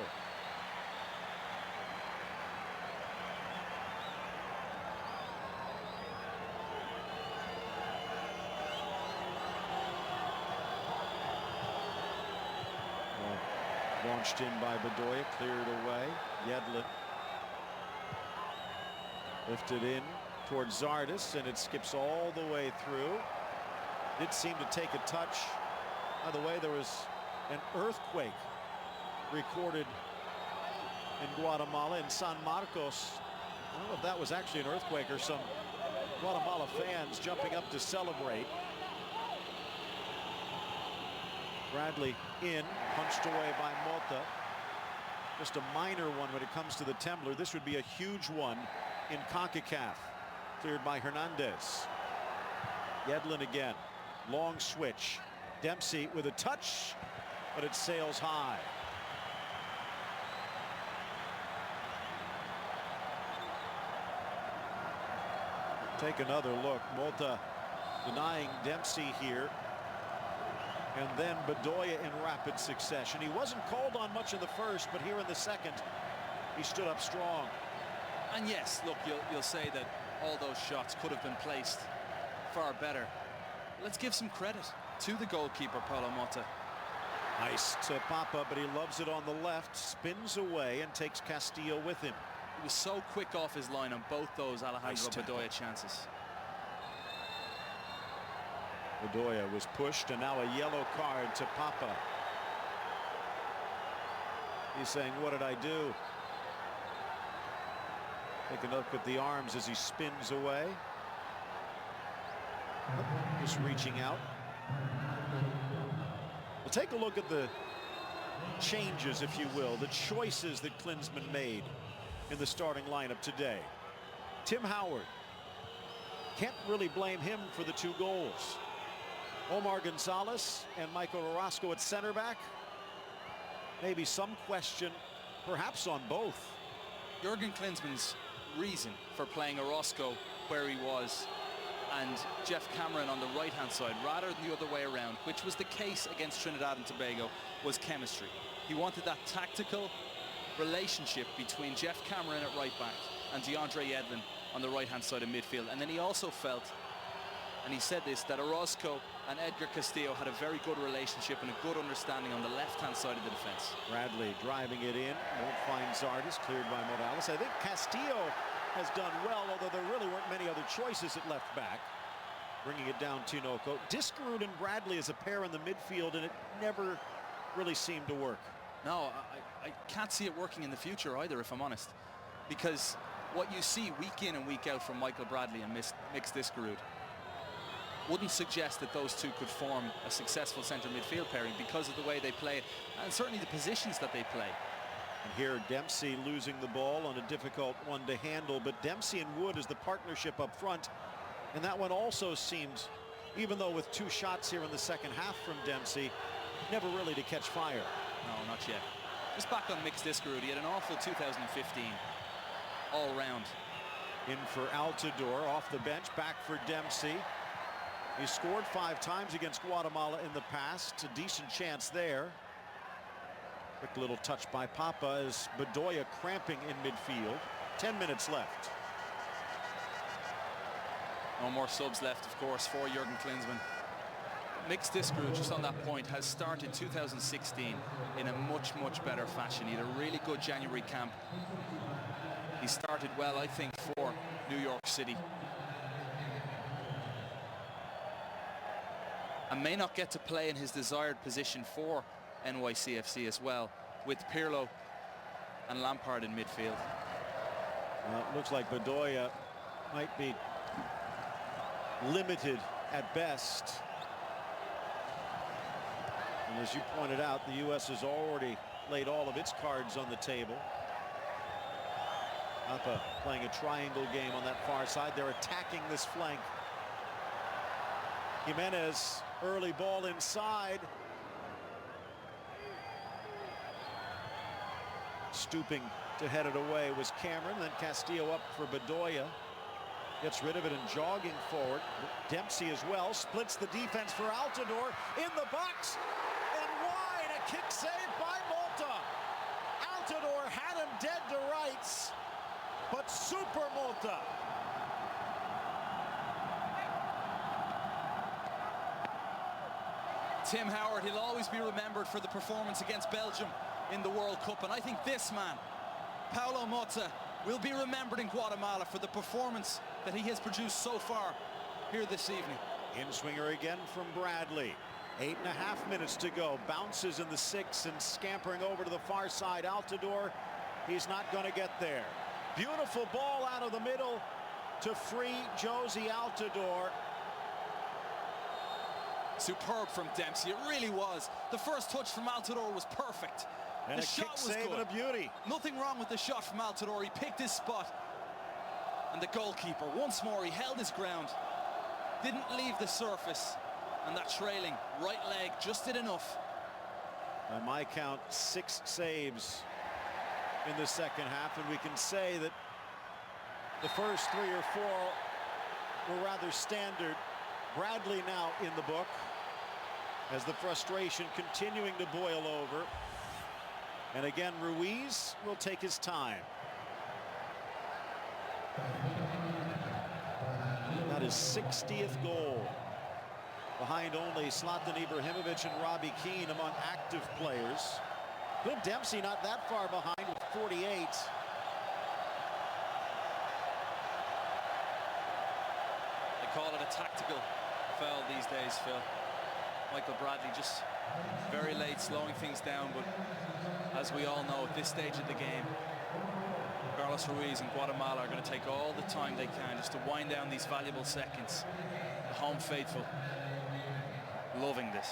Launched in by Bedoya, cleared away. Yedlin lifted in towards Zardes, and it skips all the way through. Did seem to take a touch. By the way, there was an earthquake recorded in Guatemala, in San Marcos. I don't know if that was actually an earthquake or some Guatemala fans jumping up to celebrate. Bradley in, punched away by Malta. Just a minor one when it comes to the Tembler. This would be a huge one in CONCACAF. Cleared by Hernandez. Yedlin again. Long switch. Dempsey with a touch, but it sails high. Take another look. Malta denying Dempsey here. And then Bedoya in rapid succession. He wasn't called on much in the first, but here in the second, he stood up strong. And yes, look, you'll say that all those shots could have been placed far better. Let's give some credit to the goalkeeper, Paulo Mota. Nice to Papa, but he loves it on the left, spins away and takes Castillo with him. He was so quick off his line on both those Alejandro Bedoya chances. Bedoya was pushed, and now a yellow card to Papa. He's saying, what did I do? Take a look at the arms as he spins away. Just reaching out. We'll take a look at the changes, if you will, the choices that Klinsmann made in the starting lineup today. Tim Howard. Can't really blame him for the 2 goals. Omar Gonzalez and Michael Orozco at center back. Maybe some question, perhaps on both. Jurgen Klinsmann's reason for playing Orozco where he was and Jeff Cameron on the right-hand side rather than the other way around, which was the case against Trinidad and Tobago, was chemistry. He wanted that tactical relationship between Jeff Cameron at right back and DeAndre Yedlin on the right-hand side of midfield. And then he also felt, and he said this, that Orozco and Edgar Castillo had a very good relationship and a good understanding on the left-hand side of the defense. Bradley driving it in, won't find Zardes, cleared by Morales. I think Castillo has done well, although there really weren't many other choices at left back. Bringing it down Tinoco. Diskerud and Bradley as a pair in the midfield, and it never really seemed to work. No, I can't see it working in the future either, if I'm honest. Because what you see week in and week out from Michael Bradley and Mix Diskerud wouldn't suggest that those 2 could form a successful centre midfield pairing because of the way they play and certainly the positions that they play. And here Dempsey losing the ball on a difficult one to handle, but Dempsey and Wood is the partnership up front, and that one also seemed, even though with 2 shots here in the second half from Dempsey, never really to catch fire. No, not yet. Just back on Mix Diskerud, he had an awful 2015 all round. In for Altidore, off the bench, back for Dempsey. He scored 5 times against Guatemala in the past. A decent chance there. Quick little touch by Papa as Bedoya cramping in midfield. 10 minutes left. No more subs left, of course, for Jurgen Klinsmann. Mix Diskerud, just on that point, has started 2016 in a much, much better fashion. He had a really good January camp. He started well, I think, for New York City. And may not get to play in his desired position for NYCFC as well, with Pirlo and Lampard in midfield. Well, it looks like Bedoya might be limited at best. And as you pointed out, the U.S. has already laid all of its cards on the table. Papa playing a triangle game on that far side. They're attacking this flank. Jimenez, early ball inside. Stooping to head it away was Cameron. Then Castillo up for Bedoya. Gets rid of it and jogging forward. Dempsey as well. Splits the defense for Altidore. In the box. And wide. A kick saved by Malta. Altidore had him dead to rights. But Super Malta. Tim Howard, he'll always be remembered for the performance against Belgium in the World Cup. And I think this man, Paulo Mota, will be remembered in Guatemala for the performance that he has produced so far here this evening. In-swinger again from Bradley. 8.5 minutes to go. Bounces in the 6 and scampering over to the far side. Altidore, he's not going to get there. Beautiful ball out of the middle to free Josie Altidore. Superb from Dempsey, it really was. The first touch from Altidore was perfect. And the a shot kick was save good. and a beauty. Nothing wrong with the shot from Altidore. He picked his spot. And the goalkeeper, once more, he held his ground. Didn't leave the surface. And that trailing right leg just did enough. By my count, 6 saves in the second half. And we can say that the first 3 or 4 were rather standard. Bradley now in the book as the frustration continuing to boil over. And again, Ruiz will take his time. That is 60th goal. Behind only Zlatan Ibrahimovic and Robbie Keane among active players. Bill Dempsey not that far behind with 48. They call it a tactical foul these days, Phil. Michael Bradley just very late slowing things down, but as we all know at this stage of the game, Carlos Ruiz and Guatemala are going to take all the time they can just to wind down these valuable seconds. The home faithful loving this.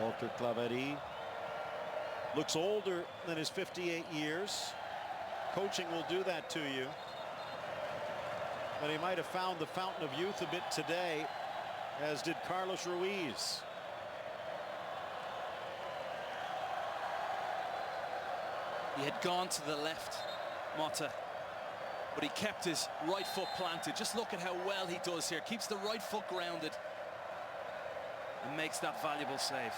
Walter Claveri looks older than his 58 years. Coaching will do that to you. But he might have found the fountain of youth a bit today, as did Carlos Ruiz. He had gone to the left, Mota, but he kept his right foot planted. Just look at how well he does here. Keeps the right foot grounded and makes that valuable save.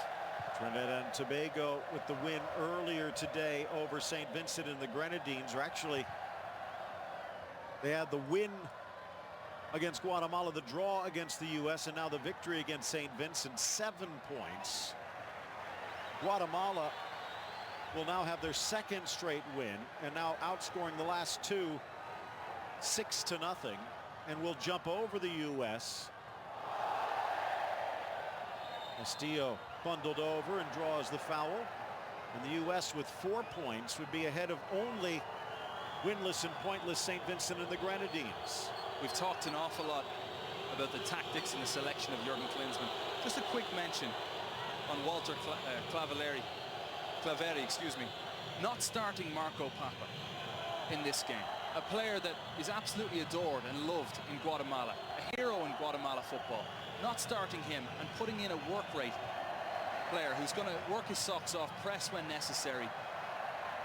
Trinidad and Tobago with the win earlier today over St. Vincent and the Grenadines. Or actually, they had the win against Guatemala, the draw against the U.S., and now the victory against St. Vincent. 7 points. Guatemala will now have their 2nd straight win, and now outscoring the last 2 6-0, and will jump over the U.S. Castillo bundled over and draws the foul, and the U.S. with 4 points would be ahead of only winless and pointless St. Vincent and the Grenadines. We've talked an awful lot about the tactics and the selection of Jurgen Klinsmann. Just a quick mention on Walter Claveri, excuse me, not starting Marco Papa in this game. A player that is absolutely adored and loved in Guatemala, a hero in Guatemala football. Not starting him and putting in a work rate player who's going to work his socks off, press when necessary,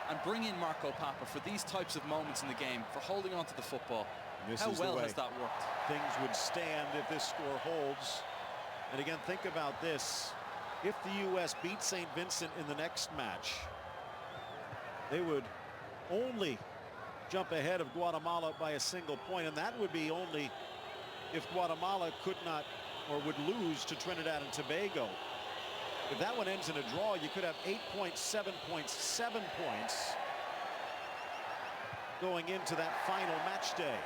and bring in Marco Papa for these types of moments in the game, for holding on to the football. How well has that worked? Things would stand if this score holds. And again, think about this. If the U.S. beat St. Vincent in the next match, they would only jump ahead of Guatemala by a single point, and that would be only if Guatemala could not or would lose to Trinidad and Tobago. If that one ends in a draw, you could have 8.7 points going into that final match day,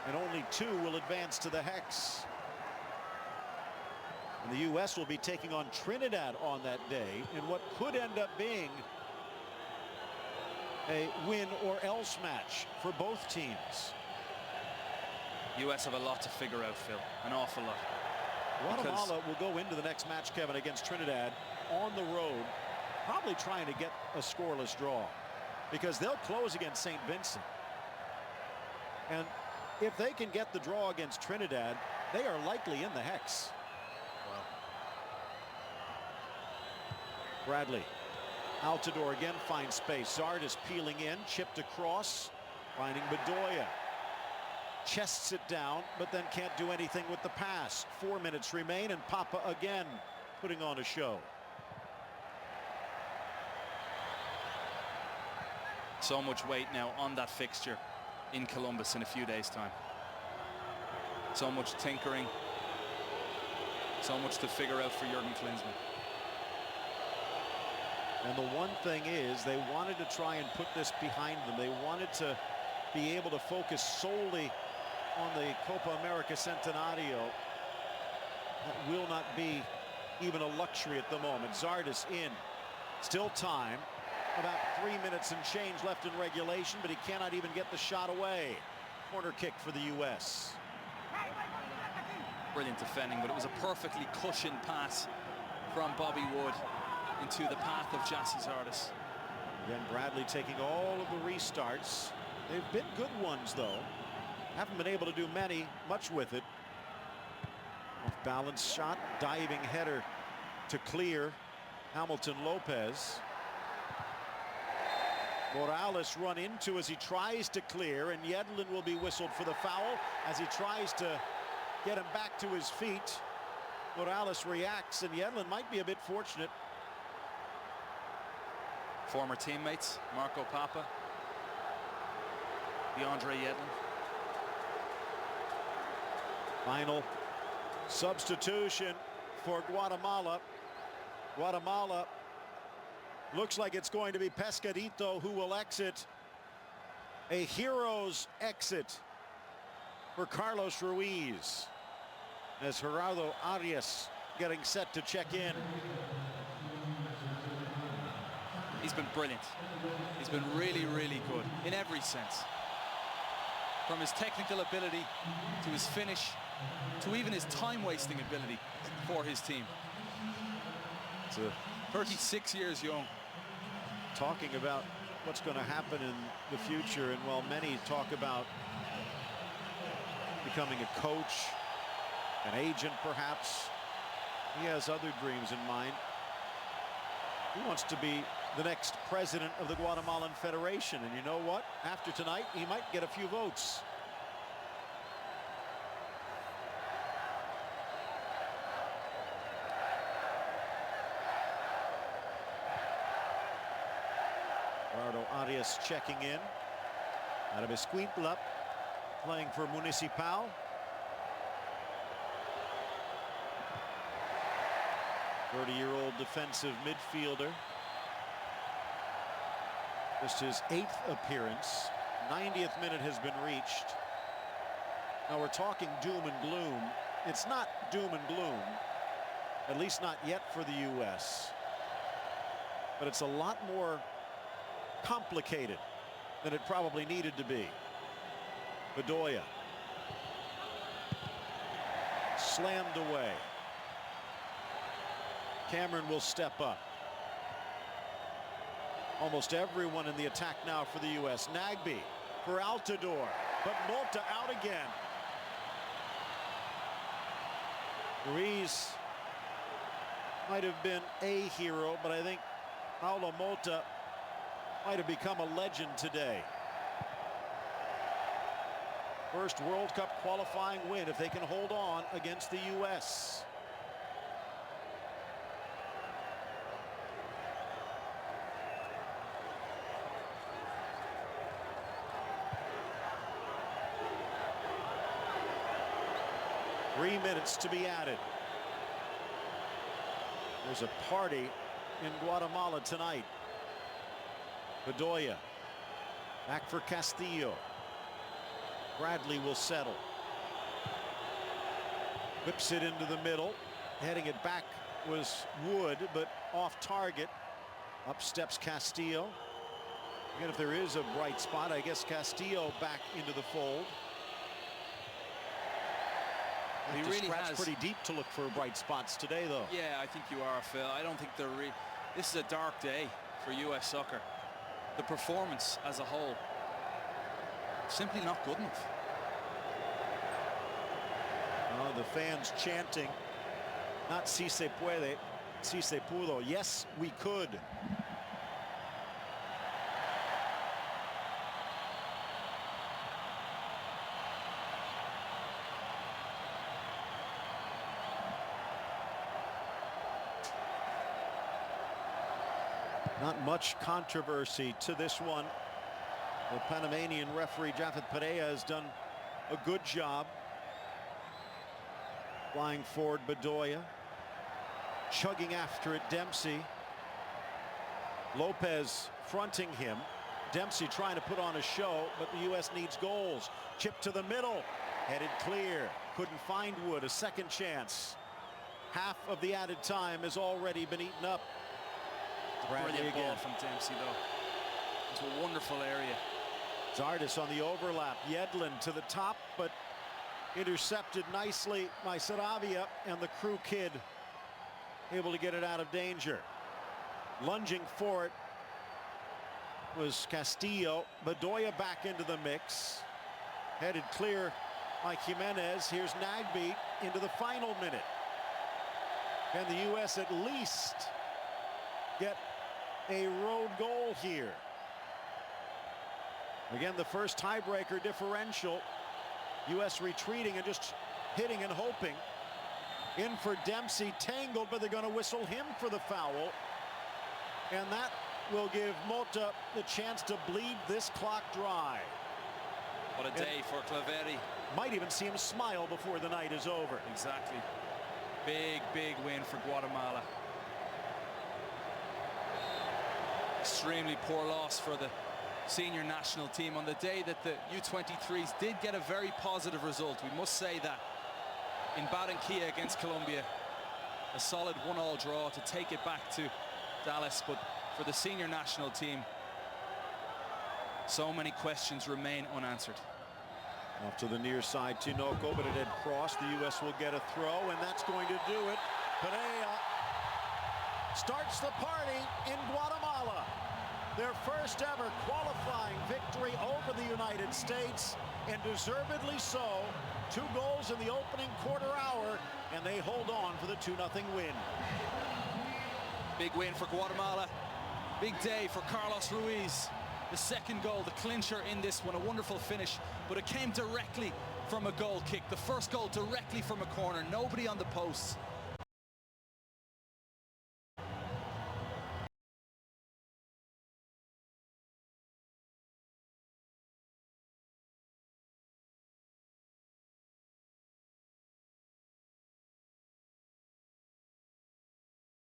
and only 2 will advance to the hex. And the U.S. will be taking on Trinidad on that day in what could end up being a win or else match for both teams. U.S. have a lot to figure out, Phil, an awful lot. Guatemala will go into the next match, Kevin, against Trinidad on the road, probably trying to get a scoreless draw, because they'll close against St. Vincent. And if they can get the draw against Trinidad, they are likely in the hex. Wow. Bradley. Altidore again finds space. Zardes peeling in, chipped across, finding Bedoya. Chests it down, but then can't do anything with the pass. 4 minutes remain, and Papa again putting on a show. So much weight now on that fixture in Columbus in a few days' time. So much tinkering, so much to figure out for Jurgen Klinsmann. And the one thing is, they wanted to try and put this behind them. They wanted to be able to focus solely on the Copa America Centenario. That will not be even a luxury at the moment. Zardes in. Still time. About 3 minutes and change left in regulation, but he cannot even get the shot away. Corner kick for the U.S. Brilliant defending, but it was a perfectly cushioned pass from Bobby Wood into the path of Jassy Zardes. Again, Bradley taking all of the restarts. They've been good ones, though. Haven't been able to do much with it. Off balance shot, diving header to clear Hamilton Lopez. Morales run into as he tries to clear, and Yedlin will be whistled for the foul as he tries to get him back to his feet. Morales reacts, and Yedlin might be a bit fortunate. Former teammates, Marco Papa, DeAndre Yedlin. Final substitution for Guatemala. Guatemala looks like it's going to be Pescadito who will exit. A hero's exit for Carlos Ruiz, as Gerardo Arias getting set to check in. He's been brilliant. He's been really, really good in every sense. From his technical ability to his finish to even his time-wasting ability for his team. It's 36 years young. Talking about what's going to happen in the future, and while many talk about becoming a coach, an agent perhaps, he has other dreams in mind. He wants to be the next president of the Guatemalan Federation, and you know what? After tonight, he might get a few votes. Gerardo Arias checking in. Out of Escuintla, playing for Municipal. Thirty-year-old defensive midfielder. Just his 8th appearance. 90th minute has been reached. Now we're talking doom and gloom. It's not doom and gloom, at least not yet for the U.S. But it's a lot more complicated than it probably needed to be. Bedoya. Slammed away. Cameron will step up. Almost everyone in the attack now for the U.S. Nagbe for Altidore, but Multa out again. Ruiz might have been a hero, but I think Paulo Multa might have become a legend today. First World Cup qualifying win if they can hold on against the U.S. Three minutes to be added. There's a party in Guatemala tonight. Bedoya back for Castillo. Bradley will settle. Whips it into the middle. Heading it back was Wood, but off target. Up steps Castillo. Again, if there is a bright spot, I guess Castillo back into the fold. He really has pretty deep to look for bright spots today, though. Yeah, I think you are, Phil. I don't think they're this is a dark day for U.S. soccer. The performance as a whole, simply not good enough. The fans chanting, not si se puede, si se pudo. Yes, we could. Not much controversy to this one. The Panamanian referee Japhet Perea has done a good job. Flying forward Bedoya. Chugging after it Dempsey. Lopez fronting him. Dempsey trying to put on a show, but the U.S. needs goals. Chip to the middle. Headed clear. Couldn't find Wood. A second chance. Half of the added time has already been eaten up. Brilliant ball from Dempsey, though. It's a wonderful area. Zardes on the overlap. Yedlin to the top, but intercepted nicely by Saravia, and the crew kid able to get it out of danger. Lunging for it was Castillo. Bedoya back into the mix. Headed clear by Jimenez. Here's Nagbe into the final minute. Can the U.S. at least get a road goal here? Again, the first tiebreaker differential. U.S. retreating and just hitting and hoping. In for Dempsey, tangled, but they're going to whistle him for the foul. And that will give Multa the chance to bleed this clock dry. What a day for Claveri. Might even see him smile before the night is over. Exactly. Big, big win for Guatemala. Extremely poor loss for the senior national team on the day that the U23s did get a very positive result. We must say that in Barranquilla against Colombia, a solid 1-1 draw to take it back to Dallas. But for the senior national team, so many questions remain unanswered. Off to the near side, Tinoco, but it had crossed. The U.S. will get a throw, and that's going to do it. Perea starts the party in Guatemala. Their first ever qualifying victory over the United States, and deservedly so. 2 goals in the opening quarter hour, and they hold on for the 2-0 win. Big win for Guatemala. Big day for Carlos Ruiz. The second goal, the clincher in this one, a wonderful finish, but it came directly from a goal kick. The first goal directly from a corner, nobody on the posts.